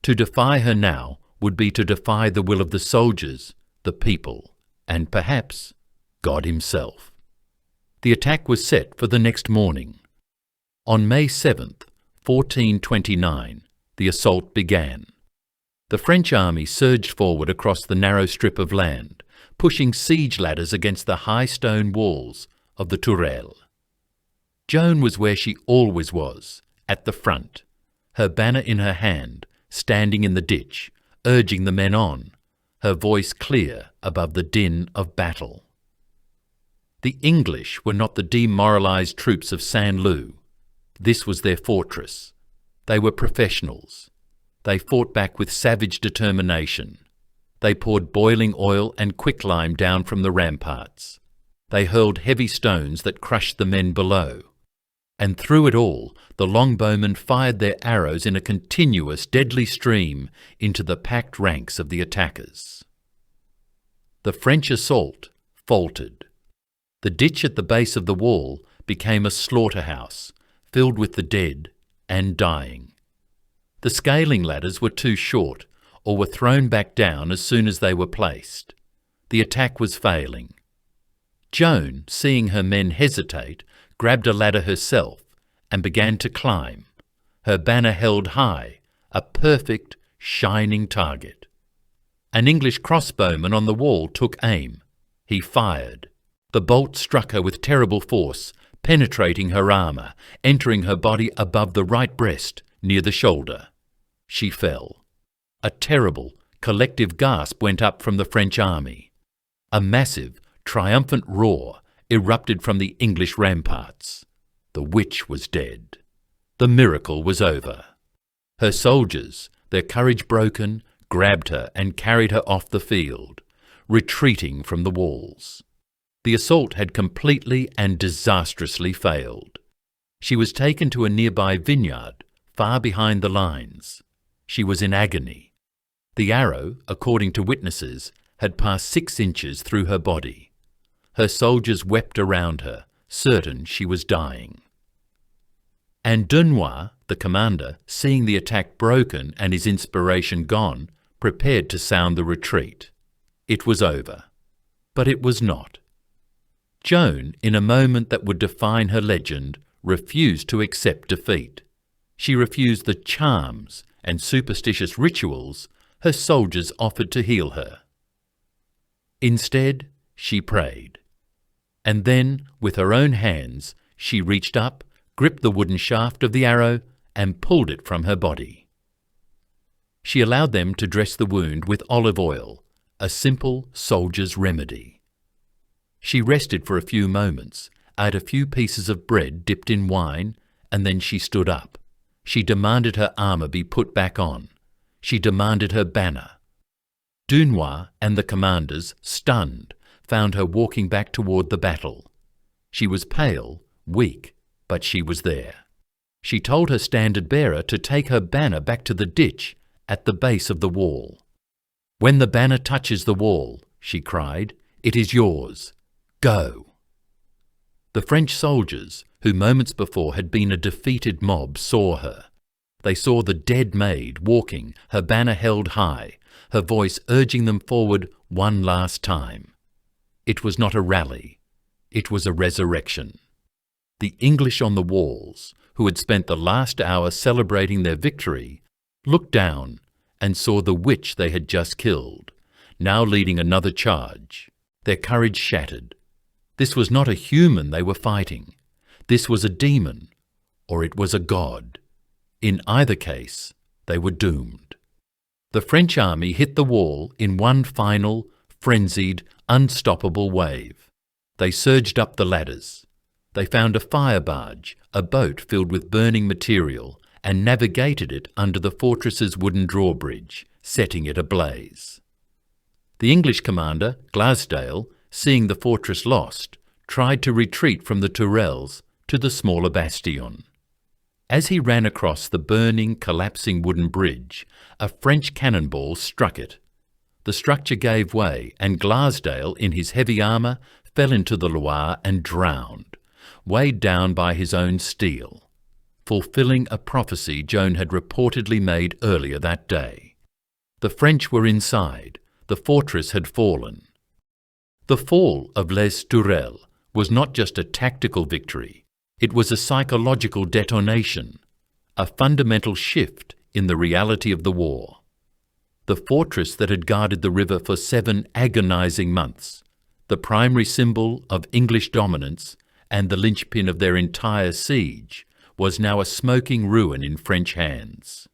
To defy her now would be to defy the will of the soldiers, the people, and perhaps God himself. The attack was set for the next morning. On May 7th, 1429, the assault began. The French army surged forward across the narrow strip of land, pushing siege ladders against the high stone walls of the Tourelles. Joan was where she always was, at the front, her banner in her hand, standing in the ditch, urging the men on, her voice clear above the din of battle. The English were not the demoralized troops of Saint-Lô. This was their fortress. They were professionals. They fought back with savage determination. They poured boiling oil and quicklime down from the ramparts. They hurled heavy stones that crushed the men below. And through it all, the longbowmen fired their arrows in a continuous, deadly stream into the packed ranks of the attackers. The French assault faltered. The ditch at the base of the wall became a slaughterhouse, filled with the dead and dying. The scaling ladders were too short, or were thrown back down as soon as they were placed. The attack was failing. Joan, seeing her men hesitate, grabbed a ladder herself and began to climb, her banner held high, a perfect, shining target. An English crossbowman on the wall took aim. He fired. The bolt struck her with terrible force, penetrating her armour, entering her body above the right breast, near the shoulder. She fell. A terrible, collective gasp went up from the French army. A massive, triumphant roar erupted from the English ramparts. The witch was dead. The miracle was over. Her soldiers, their courage broken, grabbed her and carried her off the field, retreating from the walls. The assault had completely and disastrously failed. She was taken to a nearby vineyard, far behind the lines. She was in agony. The arrow, according to witnesses, had passed 6 inches through her body. Her soldiers wept around her, certain she was dying. And Dunois, the commander, seeing the attack broken and his inspiration gone, prepared to sound the retreat. It was over. But it was not. Joan, in a moment that would define her legend, refused to accept defeat. She refused the charms and superstitious rituals her soldiers offered to heal her. Instead, she prayed. And then, with her own hands, she reached up, gripped the wooden shaft of the arrow, and pulled it from her body. She allowed them to dress the wound with olive oil, a simple soldier's remedy. She rested for a few moments, ate a few pieces of bread dipped in wine, and then she stood up. She demanded her armour be put back on. She demanded her banner. Dunois and the commanders, stunned, found her walking back toward the battle. She was pale, weak, but she was there. She told her standard-bearer to take her banner back to the ditch at the base of the wall. "When the banner touches the wall," she cried, "it is yours. Go." The French soldiers, who moments before had been a defeated mob, saw her. They saw the dead maid walking, her banner held high, her voice urging them forward one last time. It was not a rally. It was a resurrection. The English on the walls, who had spent the last hour celebrating their victory, looked down and saw the witch they had just killed, now leading another charge, their courage shattered. This was not a human they were fighting. This was a demon, or it was a god. In either case, they were doomed. The French army hit the wall in one final, frenzied, unstoppable wave. They surged up the ladders. They found a fire barge, a boat filled with burning material, and navigated it under the fortress's wooden drawbridge, setting it ablaze. The English commander, Glasdale, seeing the fortress lost, tried to retreat from the Tourelles to the smaller bastion. As he ran across the burning, collapsing wooden bridge, a French cannonball struck it. The structure gave way, and Glasdale, in his heavy armour, fell into the Loire and drowned, weighed down by his own steel, fulfilling a prophecy Joan had reportedly made earlier that day. The French were inside. The fortress had fallen. The fall of Les Tourelles was not just a tactical victory. It was a psychological detonation, a fundamental shift in the reality of the war. The fortress that had guarded the river for 7 agonizing months, the primary symbol of English dominance and the linchpin of their entire siege, was now a smoking ruin in French hands.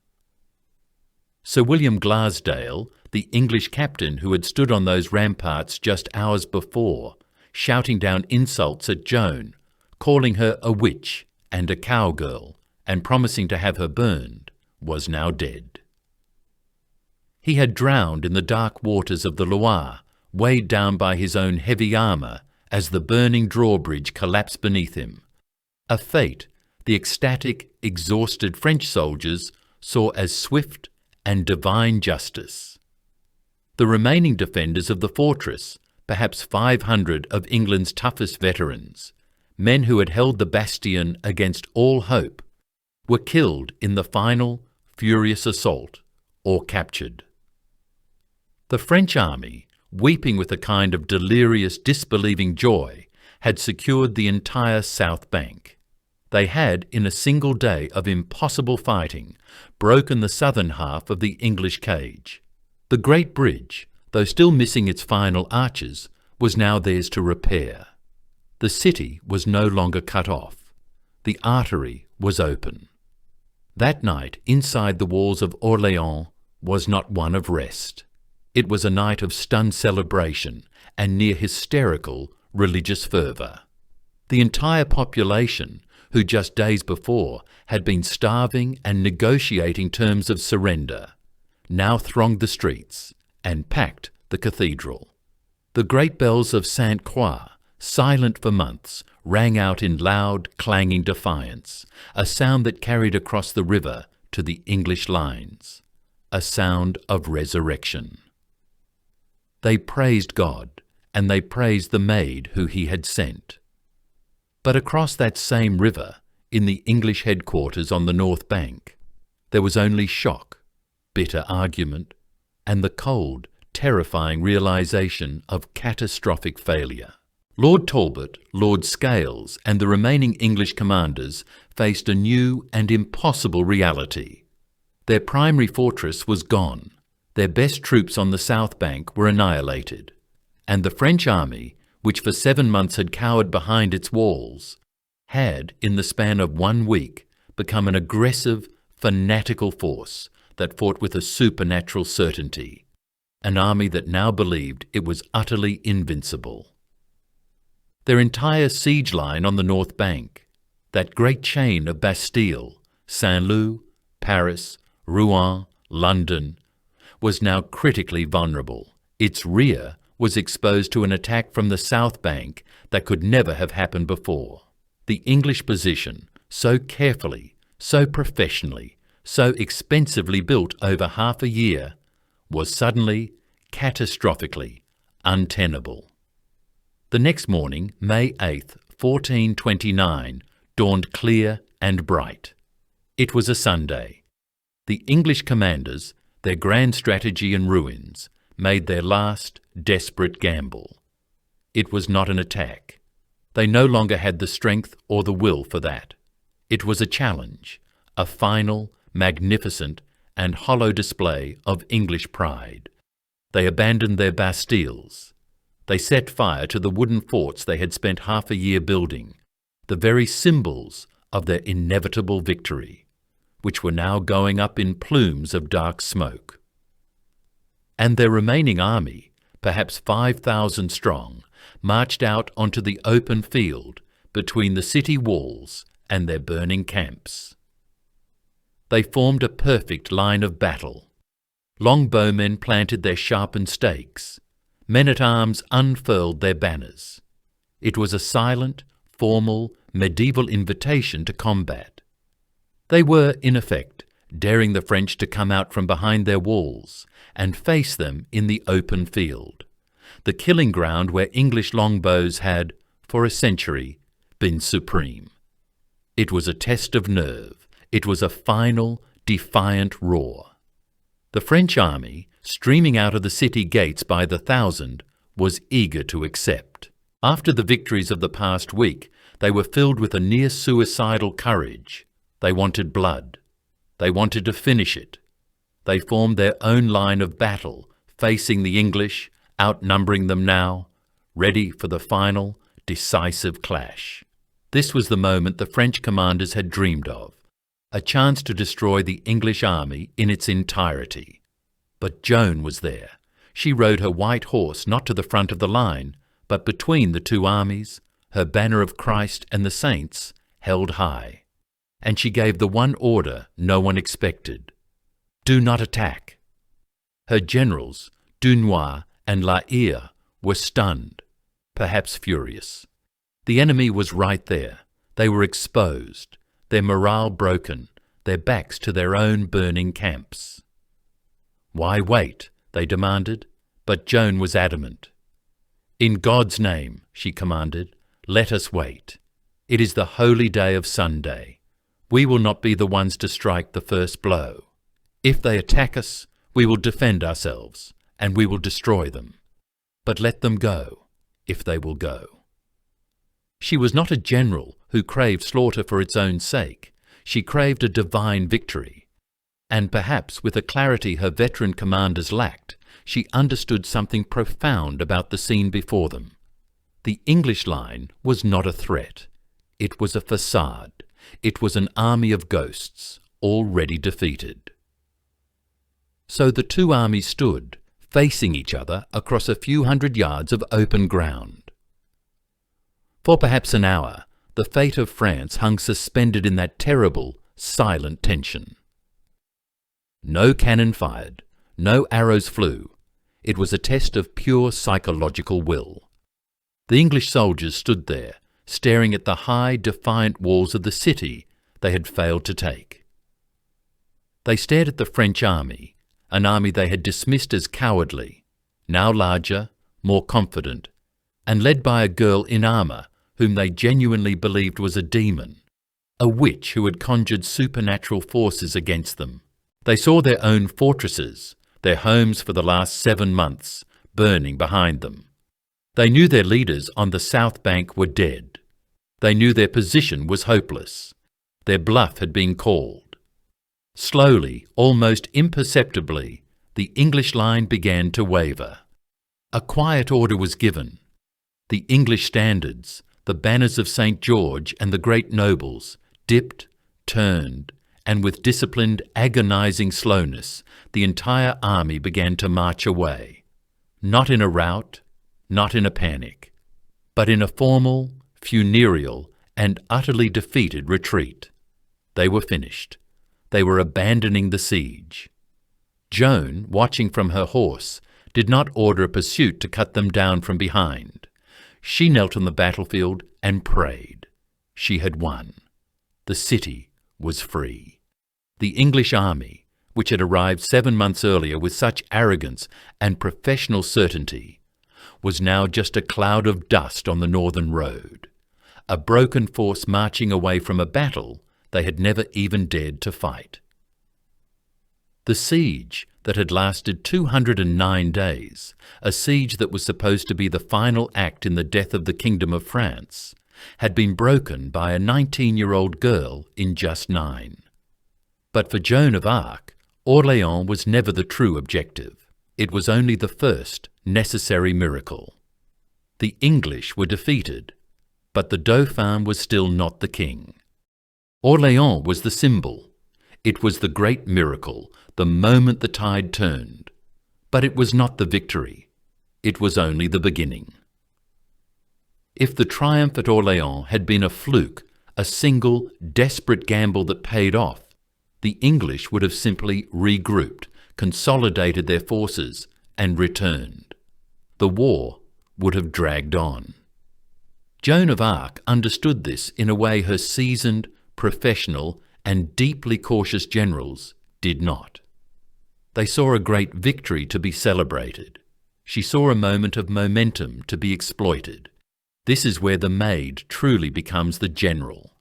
Sir William Glasdale, the English captain who had stood on those ramparts just hours before, shouting down insults at Joan, calling her a witch and a cowgirl, and promising to have her burned, was now dead. He had drowned in the dark waters of the Loire, weighed down by his own heavy armour as the burning drawbridge collapsed beneath him, a fate the ecstatic, exhausted French soldiers saw as swift and divine justice. The remaining defenders of the fortress, perhaps 500 of England's toughest veterans, men who had held the bastion against all hope, were killed in the final, furious assault or captured. The French army, weeping with a kind of delirious, disbelieving joy, had secured the entire south bank. They had, in a single day of impossible fighting, broken the southern half of the English cage. The great bridge, though still missing its final arches, was now theirs to repair. The city was no longer cut off. The artery was open. That night, inside the walls of Orléans, was not one of rest. It was a night of stunned celebration and near hysterical religious fervour. The entire population, who just days before had been starving and negotiating terms of surrender, now thronged the streets and packed the cathedral. The great bells of Sainte Croix, silent for months, rang out in loud, clanging defiance, a sound that carried across the river to the English lines, a sound of resurrection. They praised God, and they praised the maid who he had sent. But across that same river, in the English headquarters on the north bank, there was only shock, bitter argument, and the cold, terrifying realization of catastrophic failure. Lord Talbot, Lord Scales, and the remaining English commanders faced a new and impossible reality. Their primary fortress was gone, their best troops on the south bank were annihilated, and the French army, which for 7 months had cowered behind its walls, had, in the span of 1 week, become an aggressive, fanatical force that fought with a supernatural certainty, an army that now believed it was utterly invincible. Their entire siege line on the north bank, that great chain of Bastille, Saint-Lô, Paris, Rouen, London, was now critically vulnerable. Its rear was exposed to an attack from the south bank that could never have happened before. The English position, so carefully, so professionally, so expensively built over half a year, was suddenly, catastrophically, untenable. The next morning, May 8th, 1429, dawned clear and bright. It was a Sunday. The English commanders, their grand strategy in ruins, made their last desperate gamble. It was not an attack. They no longer had the strength or the will for that. It was a challenge, a final, magnificent, and hollow display of English pride. They abandoned their bastilles. They set fire to the wooden forts they had spent half a year building, the very symbols of their inevitable victory, which were now going up in plumes of dark smoke. And their remaining army, perhaps 5,000 strong, marched out onto the open field between the city walls and their burning camps. They formed a perfect line of battle. Longbowmen planted their sharpened stakes. Men-at-arms unfurled their banners. It was a silent, formal, medieval invitation to combat. They were, in effect, daring the French to come out from behind their walls and face them in the open field, the killing ground where English longbows had, for a century, been supreme. It was a test of nerve. It was a final, defiant roar. The French army, streaming out of the city gates by the thousand, was eager to accept. After the victories of the past week, they were filled with a near-suicidal courage. They wanted blood. They wanted to finish it. They formed their own line of battle, facing the English, outnumbering them now, ready for the final, decisive clash. This was the moment the French commanders had dreamed of, a chance to destroy the English army in its entirety. But Joan was there. She rode her white horse not to the front of the line, but between the two armies, her banner of Christ and the saints held high. And she gave the one order no one expected: do not attack. Her generals, Dunois and La Hire, were stunned, perhaps furious. The enemy was right there. They were exposed, their morale broken, their backs to their own burning camps. Why wait? They demanded, but Joan was adamant. In God's name, she commanded, let us wait. It is the holy day of Sunday. We will not be the ones to strike the first blow. If they attack us, we will defend ourselves, and we will destroy them. But let them go, if they will go. She was not a general who craved slaughter for its own sake. She craved a divine victory. And perhaps with a clarity her veteran commanders lacked, she understood something profound about the scene before them. The English line was not a threat. It was a facade. It was an army of ghosts, already defeated. So the two armies stood, facing each other across a few hundred yards of open ground. For perhaps an hour, the fate of France hung suspended in that terrible, silent tension. No cannon fired, no arrows flew. It was a test of pure psychological will. The English soldiers stood there, staring at the high, defiant walls of the city they had failed to take. They stared at the French army, an army they had dismissed as cowardly, now larger, more confident, and led by a girl in armour whom they genuinely believed was a demon, a witch who had conjured supernatural forces against them. They saw their own fortresses, their homes for the last 7 months, burning behind them. They knew their leaders on the south bank were dead. They knew their position was hopeless. Their bluff had been called. Slowly, almost imperceptibly, the English line began to waver. A quiet order was given. The English standards, the banners of St. George and the great nobles, dipped, turned, and with disciplined, agonizing slowness, the entire army began to march away, not in a rout, not in a panic, but in a formal, funereal, and utterly defeated retreat. They were finished. They were abandoning the siege. Joan, watching from her horse, did not order a pursuit to cut them down from behind. She knelt on the battlefield and prayed. She had won. The city was free. The English army, which had arrived 7 months earlier with such arrogance and professional certainty, was now just a cloud of dust on the northern road, a broken force marching away from a battle they had never even dared to fight. The siege that had lasted 209 days, a siege that was supposed to be the final act in the death of the Kingdom of France, had been broken by a 19-year-old girl in just 9. But for Joan of Arc, Orléans was never the true objective. It was only the first necessary miracle. The English were defeated, but the Dauphin was still not the king. Orléans was the symbol. It was the great miracle, the moment the tide turned. But it was not the victory. It was only the beginning. If the triumph at Orléans had been a fluke, a single, desperate gamble that paid off, the English would have simply regrouped, consolidated their forces, and returned. The war would have dragged on. Joan of Arc understood this in a way her seasoned, professional, and deeply cautious generals did not. They saw a great victory to be celebrated. She saw a moment of momentum to be exploited. This is where the maid truly becomes the general.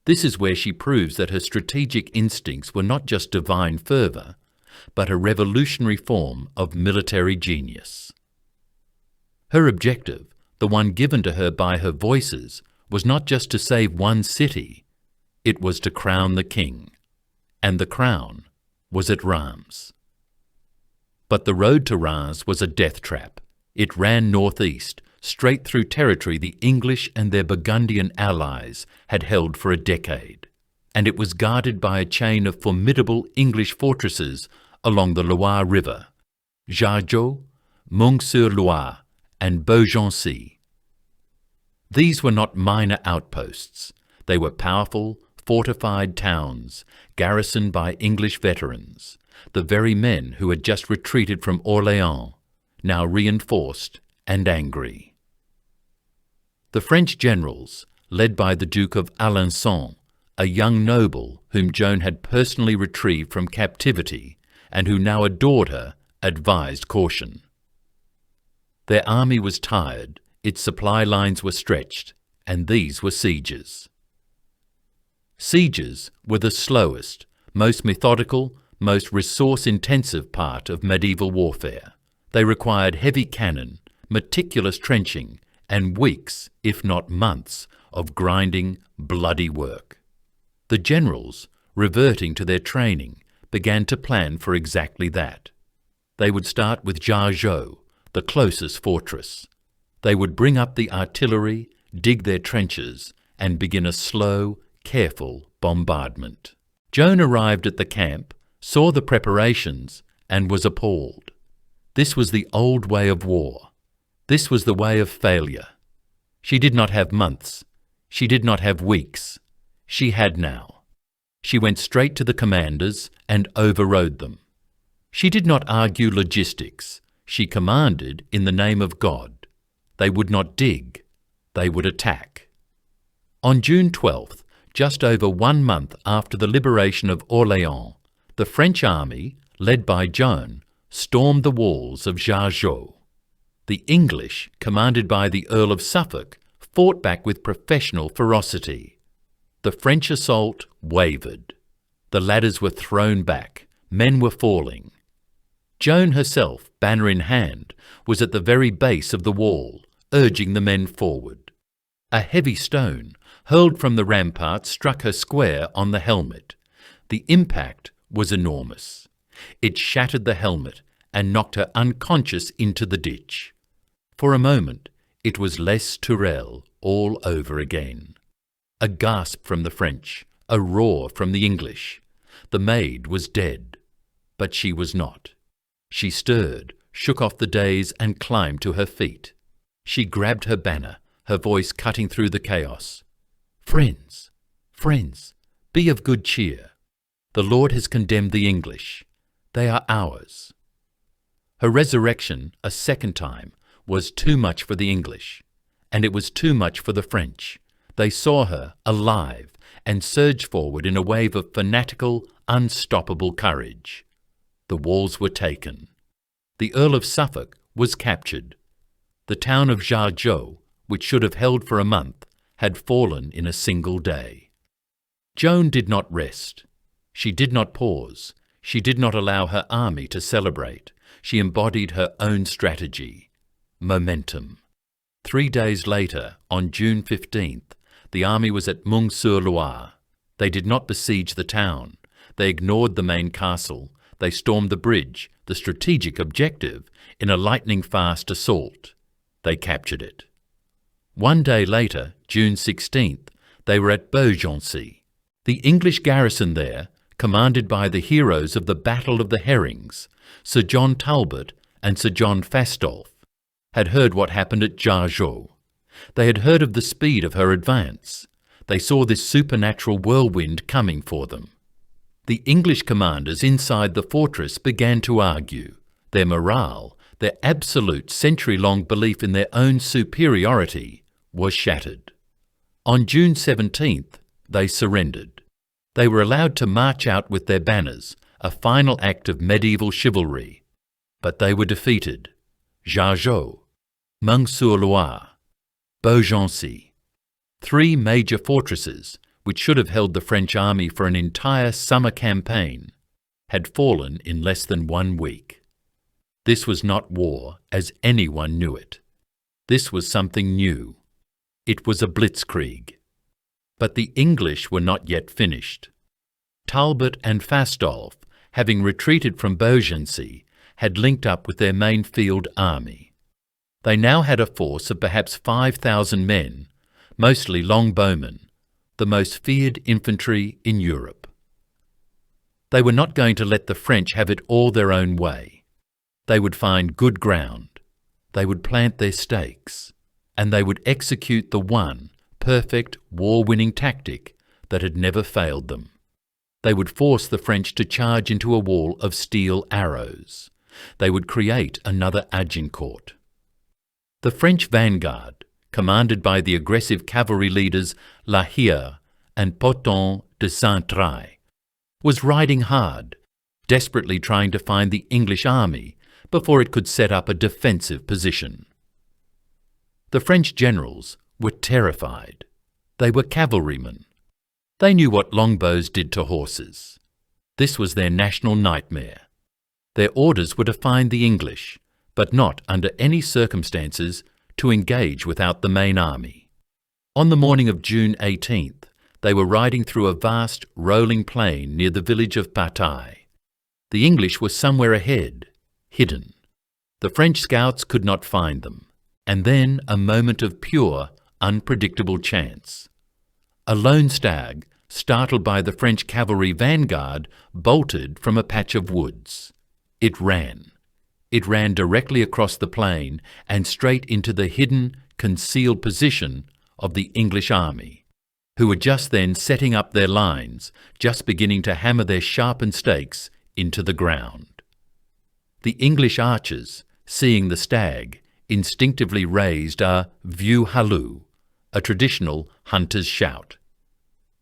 This is where she proves that her strategic instincts were not just divine fervour, but a revolutionary form of military genius. Her objective, the one given to her by her voices, was not just to save one city, it was to crown the king, and the crown was at Reims. But the road to Reims was a death trap. It ran northeast, straight through territory the English and their Burgundian allies had held for a decade, and it was guarded by a chain of formidable English fortresses along the Loire River, Jargeau, Meung-sur-Loire, and Beaugency. These were not minor outposts. They were powerful, fortified towns, garrisoned by English veterans, the very men who had just retreated from Orléans, now reinforced and angry. The French generals, led by the Duke of Alençon, a young noble whom Joan had personally retrieved from captivity and who now adored her, advised caution. Their army was tired, its supply lines were stretched, and these were sieges. Sieges were the slowest, most methodical, most resource-intensive part of medieval warfare. They required heavy cannon, meticulous trenching, and weeks, if not months, of grinding, bloody work. The generals, reverting to their training, began to plan for exactly that. They would start with Jargeau, the closest fortress. They would bring up the artillery, dig their trenches, and begin a slow, careful bombardment. Joan arrived at the camp, saw the preparations, and was appalled. This was the old way of war. This was the way of failure. She did not have months. She did not have weeks. She had now. She went straight to the commanders and overrode them. She did not argue logistics. She commanded in the name of God. They would not dig. They would attack. On June 12th, just over 1 month after the liberation of Orléans, the French army, led by Joan, stormed the walls of Jargeau. The English, commanded by the Earl of Suffolk, fought back with professional ferocity. The French assault wavered. The ladders were thrown back. Men were falling. Joan herself, banner in hand, was at the very base of the wall, urging the men forward. A heavy stone, hurled from the rampart, struck her square on the helmet. The impact was enormous. It shattered the helmet and knocked her unconscious into the ditch. For a moment, it was Les Tourelles all over again. A gasp from the French, a roar from the English. The maid was dead, but she was not. She stirred, shook off the daze, and climbed to her feet. She grabbed her banner, her voice cutting through the chaos. "Friends, friends, be of good cheer. The Lord has condemned the English. They are ours." Her resurrection, a second time, was too much for the English, and it was too much for the French. They saw her alive and surged forward in a wave of fanatical, unstoppable courage. The walls were taken. The Earl of Suffolk was captured. The town of Jargeau, which should have held for a month, had fallen in a single day. Joan did not rest. She did not pause. She did not allow her army to celebrate. She embodied her own strategy. Momentum. 3 days later, on June 15th, the army was at Meung-sur-Loire. They did not besiege the town. They ignored the main castle. They stormed the bridge, the strategic objective, in a lightning-fast assault. They captured it. 1 day later, June 16th, they were at Beaugency. The English garrison there, commanded by the heroes of the Battle of the Herrings, Sir John Talbot and Sir John Fastolfe, had heard what happened at Jargeau. They had heard of the speed of her advance. They saw this supernatural whirlwind coming for them. The English commanders inside the fortress began to argue. Their morale, their absolute century-long belief in their own superiority, was shattered. On June 17th, they surrendered. They were allowed to march out with their banners, a final act of medieval chivalry. But they were defeated. Jargeau, Meung-sur-Loire, Beaugency, 3 major fortresses, which should have held the French army for an entire summer campaign, had fallen in less than 1 week. This was not war as anyone knew it. This was something new. It was a blitzkrieg. But the English were not yet finished. Talbot and Fastolfe, having retreated from Beaugency, had linked up with their main field army. They now had a force of perhaps 5,000 men, mostly longbowmen, the most feared infantry in Europe. They were not going to let the French have it all their own way. They would find good ground. They would plant their stakes, and they would execute the one perfect war-winning tactic that had never failed them. They would force the French to charge into a wall of steel arrows. They would create another Agincourt. The French vanguard, commanded by the aggressive cavalry leaders La Hire and Poton de Saint-Traille, was riding hard, desperately trying to find the English army before it could set up a defensive position. The French generals were terrified. They were cavalrymen. They knew what longbows did to horses. This was their national nightmare. Their orders were to find the English, but not under any circumstances to engage without the main army. On the morning of June 18th, they were riding through a vast, rolling plain near the village of Patay. The English were somewhere ahead, hidden. The French scouts could not find them. And then a moment of pure, unpredictable chance. A lone stag, startled by the French cavalry vanguard, bolted from a patch of woods. It ran. It ran directly across the plain and straight into the hidden, concealed position of the English army, who were just then setting up their lines, just beginning to hammer their sharpened stakes into the ground. The English archers, seeing the stag, instinctively raised a view halloo, a traditional hunter's shout.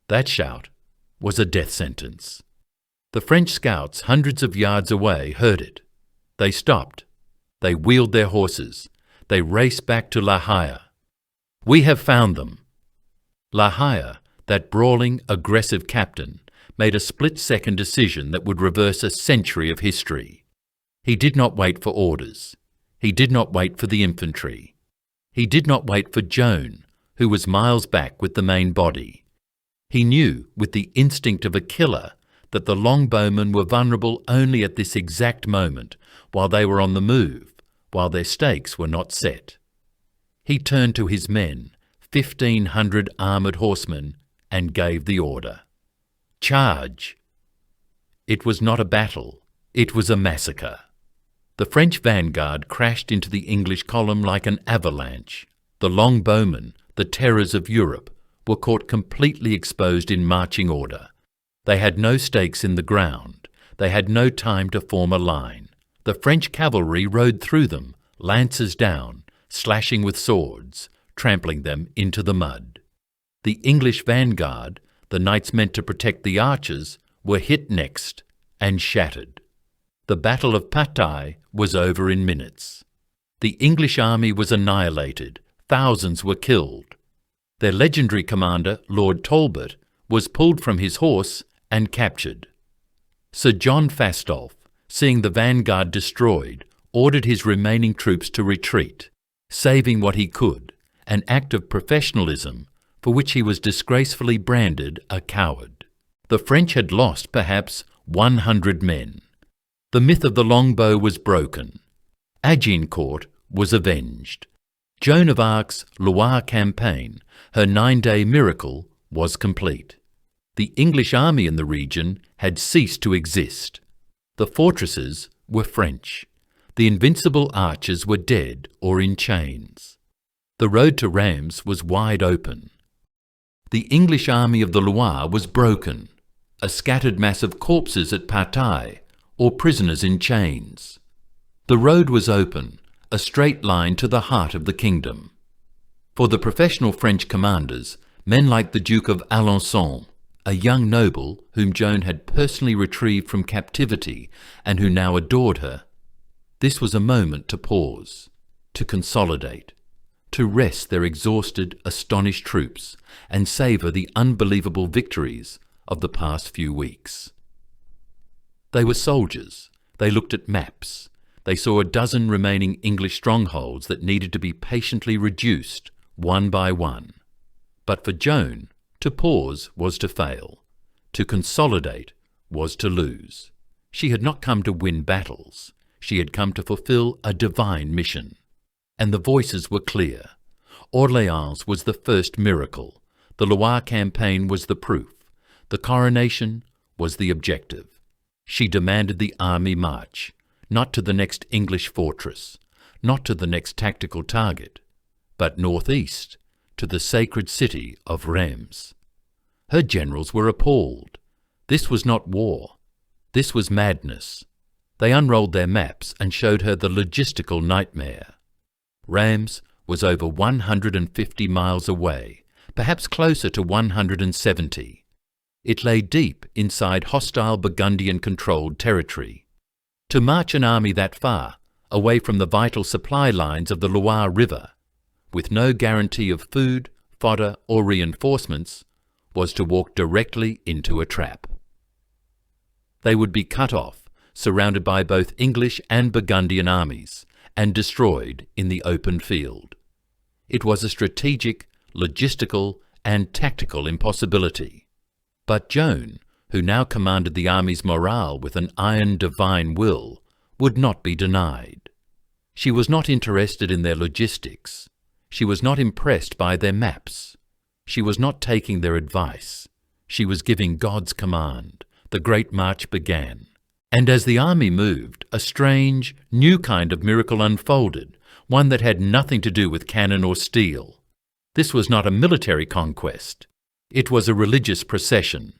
That shout was a death sentence. The French scouts hundreds of yards away heard it. They stopped. They wheeled their horses. They raced back to La Hire. "We have found them." La Hire, that brawling, aggressive captain, made a split-second decision that would reverse a century of history. He did not wait for orders. He did not wait for the infantry. He did not wait for Joan, who was miles back with the main body. He knew, with the instinct of a killer, that the longbowmen were vulnerable only at this exact moment, while they were on the move, while their stakes were not set. He turned to his men, 1,500 armoured horsemen, and gave the order. Charge! It was not a battle, it was a massacre. The French vanguard crashed into the English column like an avalanche. The longbowmen, the terrors of Europe, were caught completely exposed in marching order. They had no stakes in the ground. They had no time to form a line. The French cavalry rode through them, lances down, slashing with swords, trampling them into the mud. The English vanguard, the knights meant to protect the archers, were hit next and shattered. The Battle of Patay was over in minutes. The English army was annihilated. Thousands were killed. Their legendary commander, Lord Talbot, was pulled from his horse and captured. Sir John Fastolf, seeing the vanguard destroyed, ordered his remaining troops to retreat, saving what he could, an act of professionalism for which he was disgracefully branded a coward. The French had lost perhaps 100 men. The myth of the longbow was broken. Agincourt was avenged. Joan of Arc's Loire campaign, her 9-day miracle, was complete. The English army in the region had ceased to exist. The fortresses were French. The invincible archers were dead or in chains. The road to Reims was wide open. The English army of the Loire was broken, a scattered mass of corpses at Patay, or prisoners in chains. The road was open, a straight line to the heart of the kingdom. For the professional French commanders, men like the Duke of Alençon, a young noble whom Joan had personally retrieved from captivity and who now adored her, this was a moment to pause, to consolidate, to rest their exhausted, astonished troops and savour the unbelievable victories of the past few weeks. They were soldiers. They looked at maps. They saw a dozen remaining English strongholds that needed to be patiently reduced one by one. But for Joan, to pause was to fail. To consolidate was to lose. She had not come to win battles. She had come to fulfill a divine mission. And the voices were clear. Orléans was the first miracle. The Loire campaign was the proof. The coronation was the objective. She demanded the army march, not to the next English fortress, not to the next tactical target, but northeast, to the sacred city of Reims. Her generals were appalled. This was not war. This was madness. They unrolled their maps and showed her the logistical nightmare. Reims was over 150 miles away, perhaps closer to 170. It lay deep inside hostile Burgundian-controlled territory. To march an army that far, away from the vital supply lines of the Loire River, with no guarantee of food, fodder or reinforcements, was to walk directly into a trap. They would be cut off, surrounded by both English and Burgundian armies, and destroyed in the open field. It was a strategic, logistical and tactical impossibility. But Joan, who now commanded the army's morale with an iron divine will, would not be denied. She was not interested in their logistics. She was not impressed by their maps. She was not taking their advice. She was giving God's command. The great march began. And as the army moved, a strange, new kind of miracle unfolded, one that had nothing to do with cannon or steel. This was not a military conquest. It was a religious procession.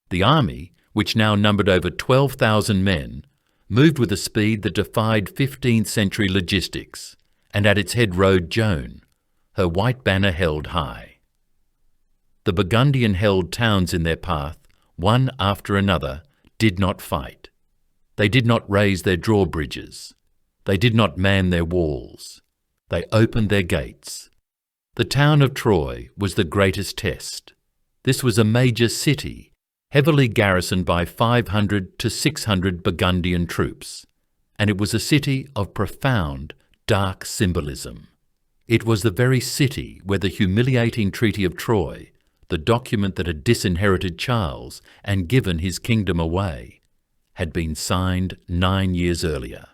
The army, which now numbered over 12,000 men, moved with a speed that defied 15th century logistics, and at its head rode Joan, her white banner held high. The Burgundian-held towns in their path, one after another, did not fight. They did not raise their drawbridges. They did not man their walls. They opened their gates. The town of Troy was the greatest test. This was a major city, heavily garrisoned by 500 to 600 Burgundian troops, and it was a city of profound, dark symbolism. It was the very city where the humiliating Treaty of Troy, the document that had disinherited Charles and given his kingdom away, had been signed 9 years earlier.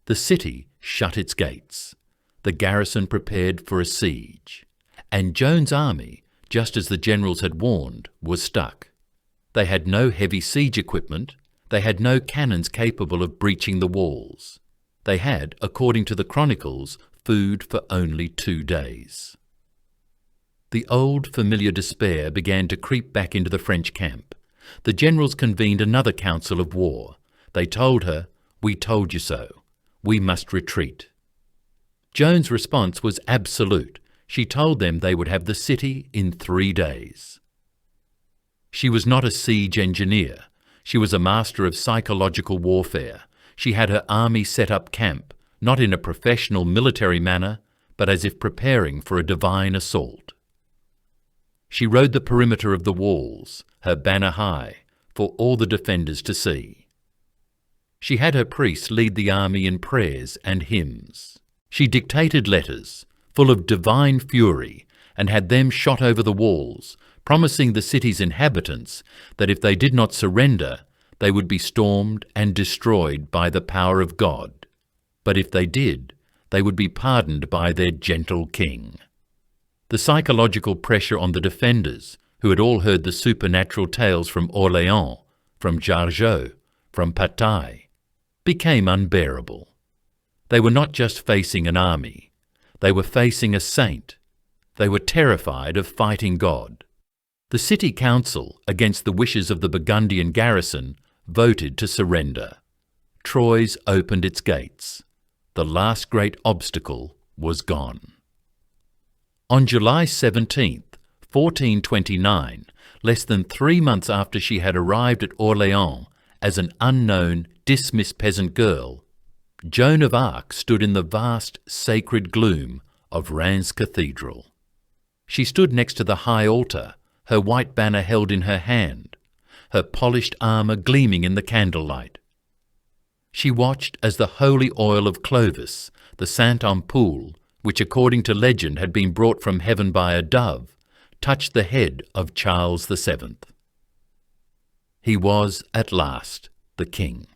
The city shut its gates. The garrison prepared for a siege, and Joan's army, just as the generals had warned, was stuck. They had no heavy siege equipment. They had no cannons capable of breaching the walls. They had, according to the chronicles, food for only 2 days. The old familiar despair began to creep back into the French camp. The generals convened another council of war. They told her, "We told you so. We must retreat." Joan's response was absolute. She told them they would have the city in 3 days. She was not a siege engineer. She was a master of psychological warfare. She had her army set up camp, not in a professional military manner, but as if preparing for a divine assault. She rode the perimeter of the walls, her banner high, for all the defenders to see. She had her priests lead the army in prayers and hymns. She dictated letters, full of divine fury, and had them shot over the walls, promising the city's inhabitants that if they did not surrender, they would be stormed and destroyed by the power of God. But if they did, they would be pardoned by their gentle king. The psychological pressure on the defenders, who had all heard the supernatural tales from Orléans, from Jargeau, from Patay, became unbearable. They were not just facing an army. They were facing a saint. They were terrified of fighting God. The city council, against the wishes of the Burgundian garrison, voted to surrender. Troyes opened its gates. The last great obstacle was gone. On July 17th, 1429, less than 3 months after she had arrived at Orléans as an unknown, dismissed peasant girl, Joan of Arc stood in the vast, sacred gloom of Reims Cathedral. She stood next to the high altar, her white banner held in her hand, her polished armour gleaming in the candlelight. She watched as the holy oil of Clovis, the Saint Ampoule, which according to legend had been brought from heaven by a dove, touched the head of Charles VII. He was, at last, the king.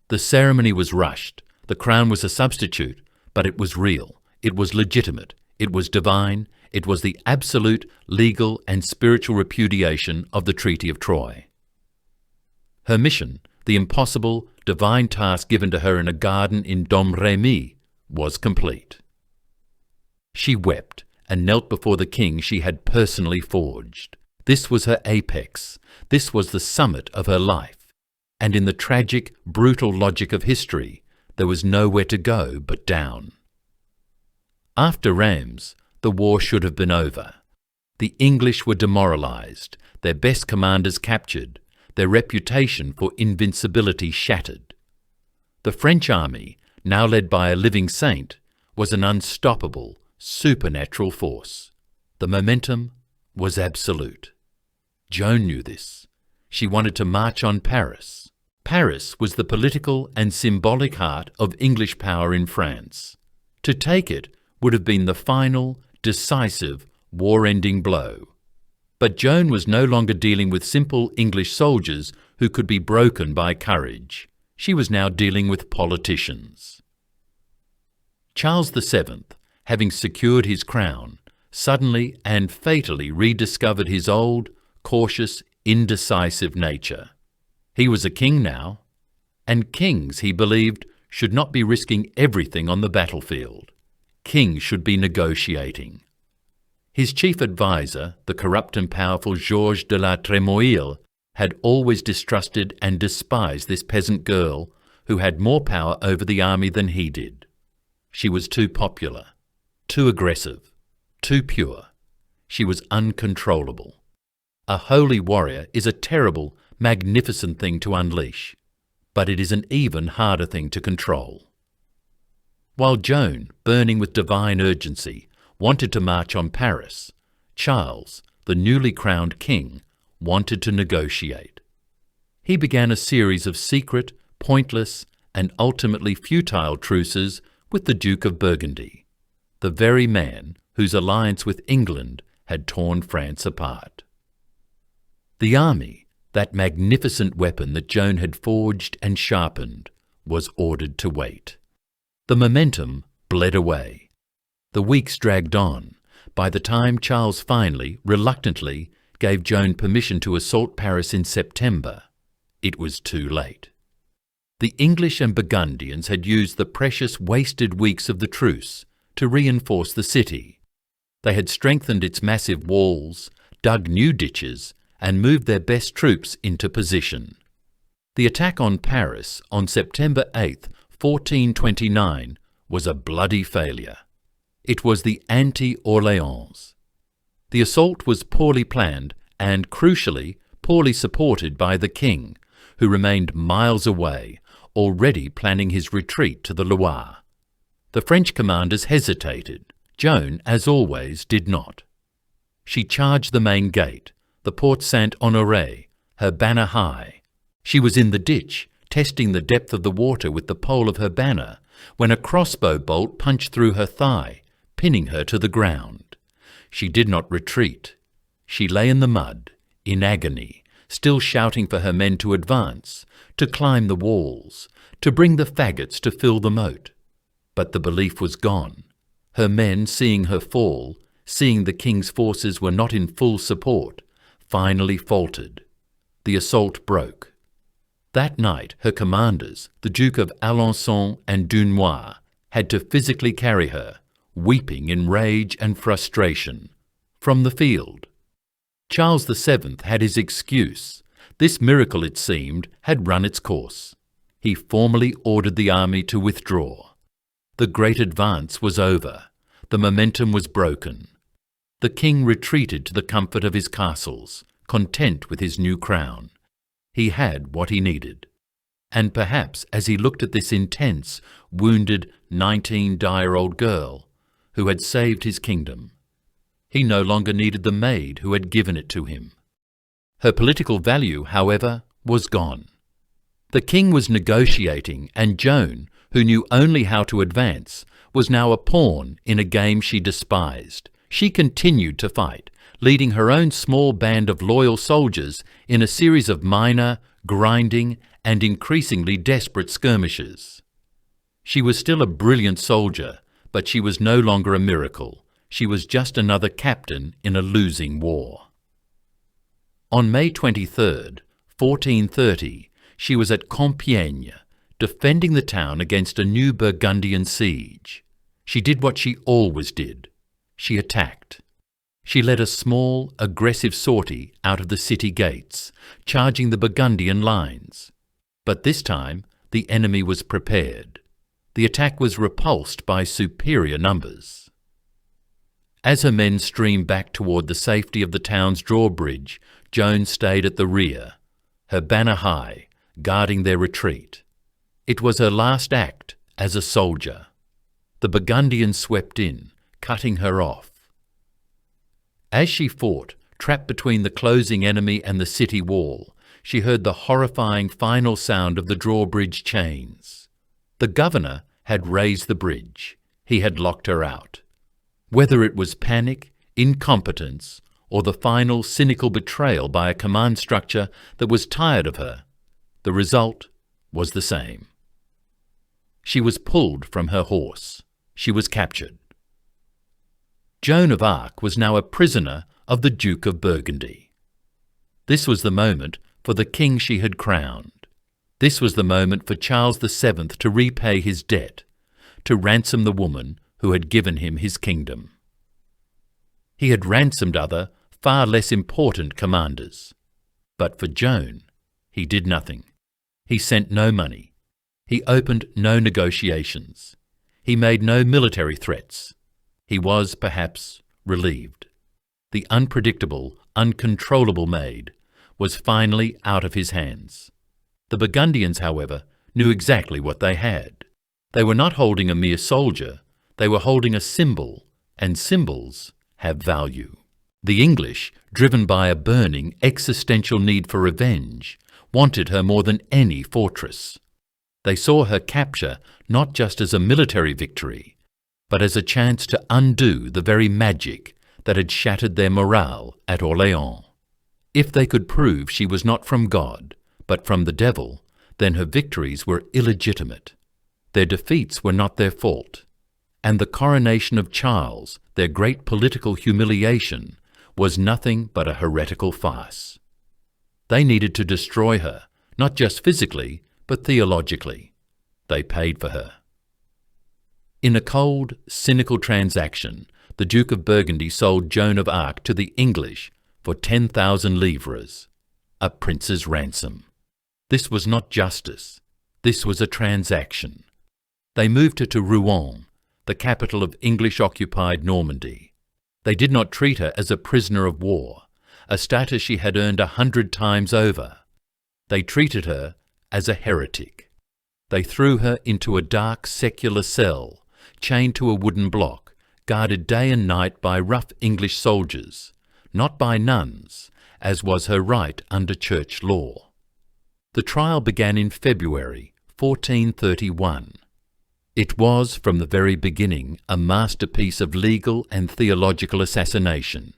The ceremony was rushed. The crown was a substitute, but it was real. It was legitimate. It was divine. It was the absolute legal and spiritual repudiation of the Treaty of Troyes. Her mission, the impossible, divine task given to her in a garden in Domremy, was complete. She wept and knelt before the king she had personally forged. This was her apex. This was the summit of her life. And in the tragic, brutal logic of history, there was nowhere to go but down. After Reims, the war should have been over. The English were demoralized, their best commanders captured, their reputation for invincibility shattered. The French army, now led by a living saint, was an unstoppable, supernatural force. The momentum was absolute. Joan knew this. She wanted to march on Paris. Paris was the political and symbolic heart of English power in France. To take it would have been the final, decisive, war-ending blow. But Joan was no longer dealing with simple English soldiers who could be broken by courage. She was now dealing with politicians. Charles VII, having secured his crown, suddenly and fatally rediscovered his old, cautious, indecisive nature. He was a king now, and kings, he believed, should not be risking everything on the battlefield. Kings should be negotiating. His chief adviser, the corrupt and powerful Georges de la Trémoille, had always distrusted and despised this peasant girl who had more power over the army than he did. She was too popular, too aggressive, too pure. She was uncontrollable. A holy warrior is a terrible, magnificent thing to unleash, but it is an even harder thing to control. While Joan, burning with divine urgency, wanted to march on Paris, Charles, the newly crowned king, wanted to negotiate. He began a series of secret, pointless, and ultimately futile truces with the Duke of Burgundy, the very man whose alliance with England had torn France apart. The army, that magnificent weapon that Joan had forged and sharpened, was ordered to wait. The momentum bled away. The weeks dragged on, By the time Charles finally, reluctantly, gave Joan permission to assault Paris in September, it was too late. The English and Burgundians had used the precious wasted weeks of the truce to reinforce the city. They had strengthened its massive walls, dug new ditches, and moved their best troops into position. The attack on Paris on September 8, 1429, was a bloody failure. It was the anti-Orléans. The assault was poorly planned and, crucially, poorly supported by the king, who remained miles away, already planning his retreat to the Loire. The French commanders hesitated. Joan, as always, did not. She charged the main gate, the Porte Saint-Honoré, her banner high. She was in the ditch, testing the depth of the water with the pole of her banner, when a crossbow bolt punched through her thigh, pinning her to the ground. She did not retreat. She lay in the mud, in agony, still shouting for her men to advance, to climb the walls, to bring the faggots to fill the moat. But the belief was gone. Her men, seeing her fall, seeing the king's forces were not in full support, finally faltered. The assault broke. That night her commanders, the Duke of Alençon and Dunois, had to physically carry her, weeping in rage and frustration, from the field. Charles VII had his excuse. This miracle, it seemed, had run its course. He formally ordered the army to withdraw. The great advance was over. The momentum was broken. The king retreated to the comfort of his castles, content with his new crown. He had what he needed. And perhaps as he looked at this intense, wounded 19-year-old girl who had saved his kingdom, he no longer needed the maid who had given it to him. Her political value, however, was gone. The king was negotiating, and Joan, who knew only how to advance, was now a pawn in a game she despised. She continued to fight, leading her own small band of loyal soldiers in a series of minor, grinding, and increasingly desperate skirmishes. She was still a brilliant soldier, but she was no longer a miracle. She was just another captain in a losing war. On May 23, 1430, she was at Compiègne, defending the town against a new Burgundian siege. She did what she always did. She attacked. She led a small, aggressive sortie out of the city gates, charging the Burgundian lines. But this time, the enemy was prepared. The attack was repulsed by superior numbers. As her men streamed back toward the safety of the town's drawbridge, Joan stayed at the rear, her banner high, guarding their retreat. It was her last act as a soldier. The Burgundians swept in, cutting her off. As she fought, trapped between the closing enemy and the city wall, she heard the horrifying final sound of the drawbridge chains. The governor had raised the bridge. He had locked her out. Whether it was panic, incompetence, or the final cynical betrayal by a command structure that was tired of her, the result was the same. She was pulled from her horse. She was captured. Joan of Arc was now a prisoner of the Duke of Burgundy. This was the moment for the king she had crowned. This was the moment for Charles VII to repay his debt, to ransom the woman who had given him his kingdom. He had ransomed other, far less important commanders. But for Joan, he did nothing. He sent no money. He opened no negotiations. He made no military threats. He was, perhaps, relieved. The unpredictable, uncontrollable maid was finally out of his hands. The Burgundians, however, knew exactly what they had. They were not holding a mere soldier. They were holding a symbol, and symbols have value. The English, driven by a burning, existential need for revenge, wanted her more than any fortress. They saw her capture not just as a military victory, but as a chance to undo the very magic that had shattered their morale at Orléans. If they could prove she was not from God, but from the devil, then her victories were illegitimate. Their defeats were not their fault. and the coronation of Charles, their great political humiliation, was nothing but a heretical farce. They needed to destroy her, not just physically, but theologically. They paid for her. In a cold, cynical transaction, the Duke of Burgundy sold Joan of Arc to the English for 10,000 livres, a prince's ransom. This was not justice. This was a transaction. They moved her to Rouen, the capital of English-occupied Normandy. They did not treat her as a prisoner of war, a status she had earned 100 times over. They treated her as a heretic. They threw her into a dark secular cell, chained to a wooden block, guarded day and night by rough English soldiers, not by nuns, as was her right under church law. The trial began in February 1431. It was, from the very beginning, a masterpiece of legal and theological assassination.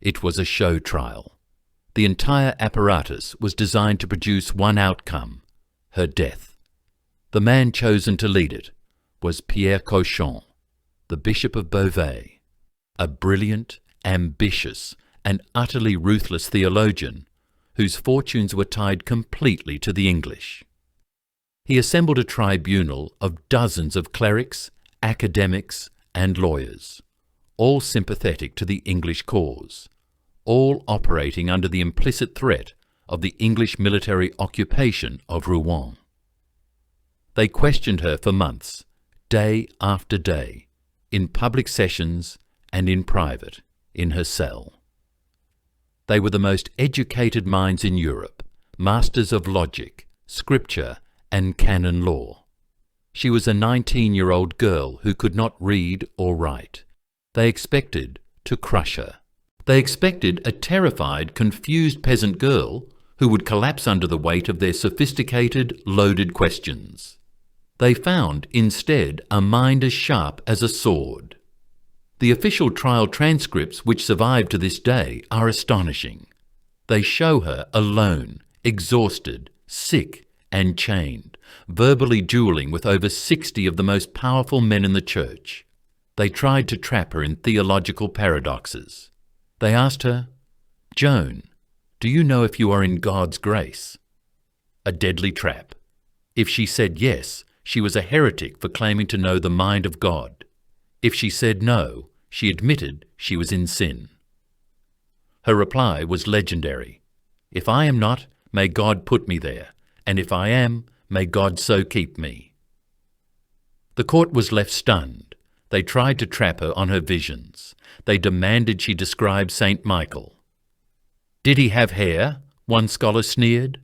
It was a show trial. The entire apparatus was designed to produce one outcome: her death. The man chosen to lead it was Pierre Cauchon, the Bishop of Beauvais, a brilliant, ambitious, and utterly ruthless theologian whose fortunes were tied completely to the English. He assembled a tribunal of dozens of clerics, academics, and lawyers, all sympathetic to the English cause, all operating under the implicit threat of the English military occupation of Rouen. They questioned her for months, day after day, in public sessions and in private, in her cell. They were the most educated minds in Europe, masters of logic, scripture, and canon law. She was a 19-year-old girl who could not read or write. They expected to crush her. They expected a terrified, confused peasant girl who would collapse under the weight of their sophisticated, loaded questions. They found, instead, a mind as sharp as a sword. The official trial transcripts which survive to this day are astonishing. They show her alone, exhausted, sick, and chained, verbally duelling with over 60 of the most powerful men in the church. They tried to trap her in theological paradoxes. They asked her, "Joan, do you know if you are in God's grace?" A deadly trap. If she said yes, she was a heretic for claiming to know the mind of God. If she said no, she admitted she was in sin. Her reply was legendary. "If I am not, may God put me there, and if I am, may God so keep me." The court was left stunned. They tried to trap her on her visions. They demanded she describe Saint Michael. "Did he have hair?" one scholar sneered.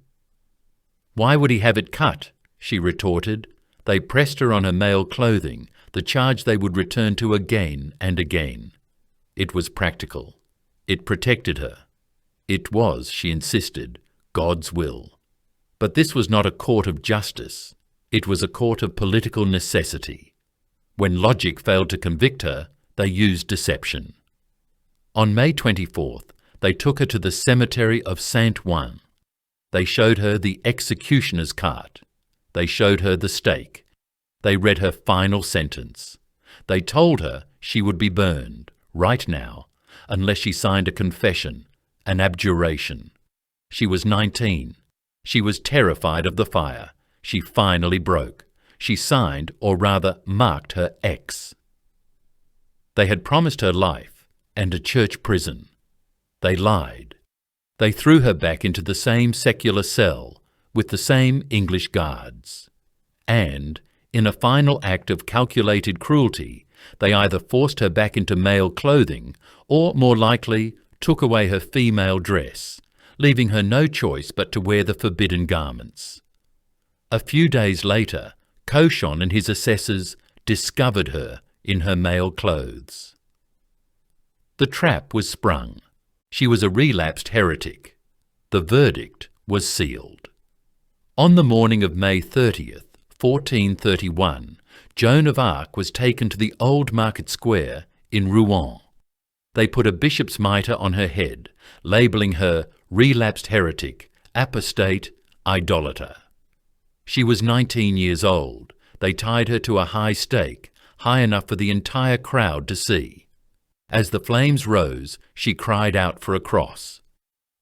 "Why would he have it cut?" she retorted. They pressed her on her male clothing, the charge they would return to again and again. It was practical. It protected her. It was, she insisted, God's will. But this was not a court of justice. It was a court of political necessity. When logic failed to convict her, they used deception. On May 24th, they took her to the cemetery of Saint-Ouen. They showed her the executioner's cart. They showed her the stake. They read her final sentence. They told her she would be burned, right now, unless she signed a confession, an abjuration. She was 19. She was terrified of the fire. She finally broke. She signed, or rather marked, her X. They had promised her life and a church prison. They lied. They threw her back into the same secular cell with the same English guards. And, in a final act of calculated cruelty, they either forced her back into male clothing or, more likely, took away her female dress, leaving her no choice but to wear the forbidden garments. A few days later, Cauchon and his assessors discovered her in her male clothes. The trap was sprung. She was a relapsed heretic. The verdict was sealed. On the morning of May 30th, 1431, Joan of Arc was taken to the old market square in Rouen. They put a bishop's mitre on her head, labelling her relapsed heretic, apostate, idolater. She was 19 years old. They tied her to a high stake, high enough for the entire crowd to see. As the flames rose, she cried out for a cross.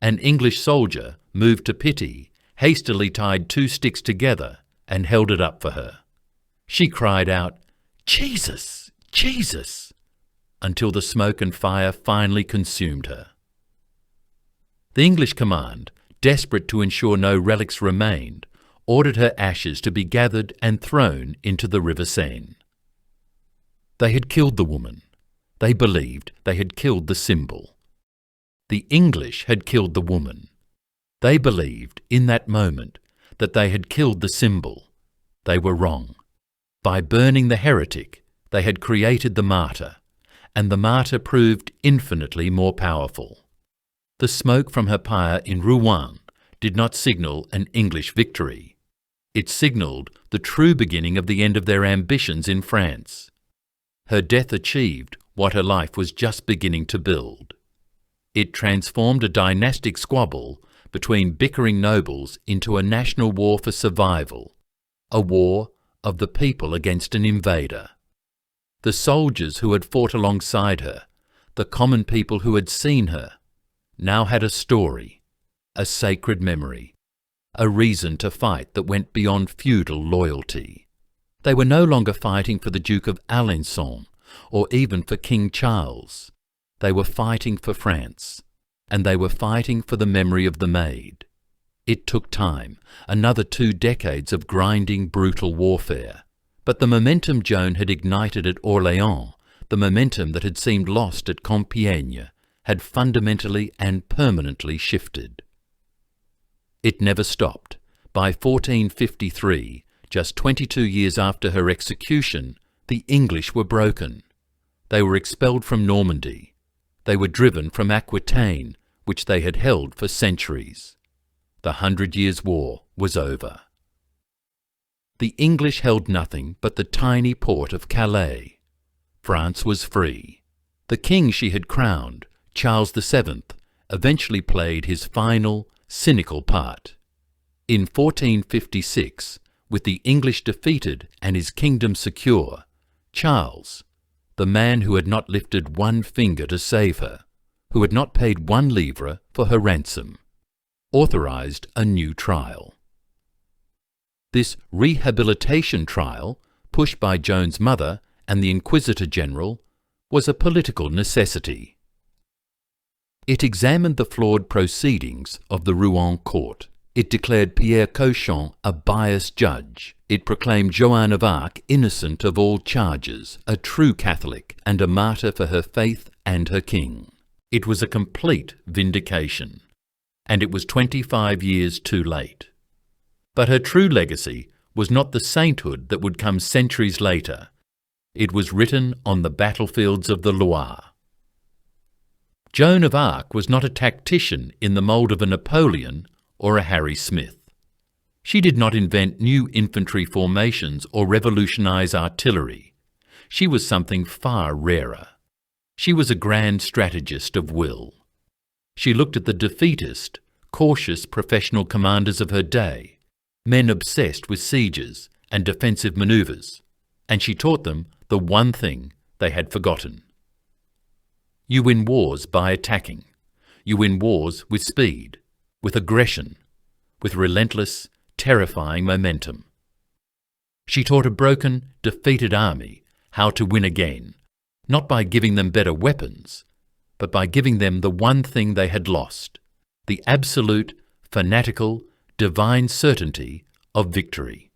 An English soldier, moved to pity, hastily tied 2 sticks together and held it up for her. She cried out, "Jesus! Jesus!" until the smoke and fire finally consumed her. The English command, desperate to ensure no relics remained, ordered her ashes to be gathered and thrown into the River Seine. They had killed the woman. They believed they had killed the symbol. The English had killed the woman. They believed, in that moment, that they had killed the symbol. They were wrong. By burning the heretic, they had created the martyr, and the martyr proved infinitely more powerful. The smoke from her pyre in Rouen did not signal an English victory. It signalled the true beginning of the end of their ambitions in France. Her death achieved what her life was just beginning to build. It transformed a dynastic squabble between bickering nobles into a national war for survival, a war of the people against an invader. The soldiers who had fought alongside her, the common people who had seen her, now had a story, a sacred memory, a reason to fight that went beyond feudal loyalty. They were no longer fighting for the Duke of Alençon or even for King Charles. They were fighting for France, and they were fighting for the memory of the Maid. It took time, another 2 decades of grinding, brutal warfare. But the momentum Joan had ignited at Orléans, the momentum that had seemed lost at Compiègne, had fundamentally and permanently shifted. It never stopped. By 1453, just 22 years after her execution, the English were broken. They were expelled from Normandy. They were driven from Aquitaine, which they had held for centuries. The 100 Years' War was over. The English held nothing but the tiny port of Calais. France was free. The king she had crowned, Charles VII, eventually played his final, cynical part. In 1456, with the English defeated and his kingdom secure, Charles, the man who had not lifted one finger to save her, who had not paid 1 livre for her ransom, authorized a new trial. This rehabilitation trial, pushed by Joan's mother and the Inquisitor General, was a political necessity. It examined the flawed proceedings of the Rouen court. It declared Pierre Cauchon a biased judge. It proclaimed Joan of Arc innocent of all charges, a true Catholic and a martyr for her faith and her king. It was a complete vindication, and it was 25 years too late. But her true legacy was not the sainthood that would come centuries later. It was written on the battlefields of the Loire. Joan of Arc was not a tactician in the mould of a Napoleon or a Harry Smith. She did not invent new infantry formations or revolutionize artillery. She was something far rarer. She was a grand strategist of will. She looked at the defeatist, cautious professional commanders of her day, men obsessed with sieges and defensive manoeuvres, and she taught them the one thing they had forgotten. You win wars by attacking. You win wars with speed, with aggression, with relentless, terrifying momentum. She taught a broken, defeated army how to win again, not by giving them better weapons, but by giving them the one thing they had lost, the absolute, fanatical, divine certainty of victory.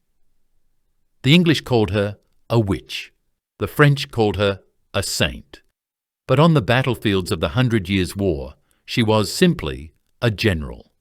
The English called her a witch. The French called her a saint. But on the battlefields of the 100 Years' War, she was simply a general.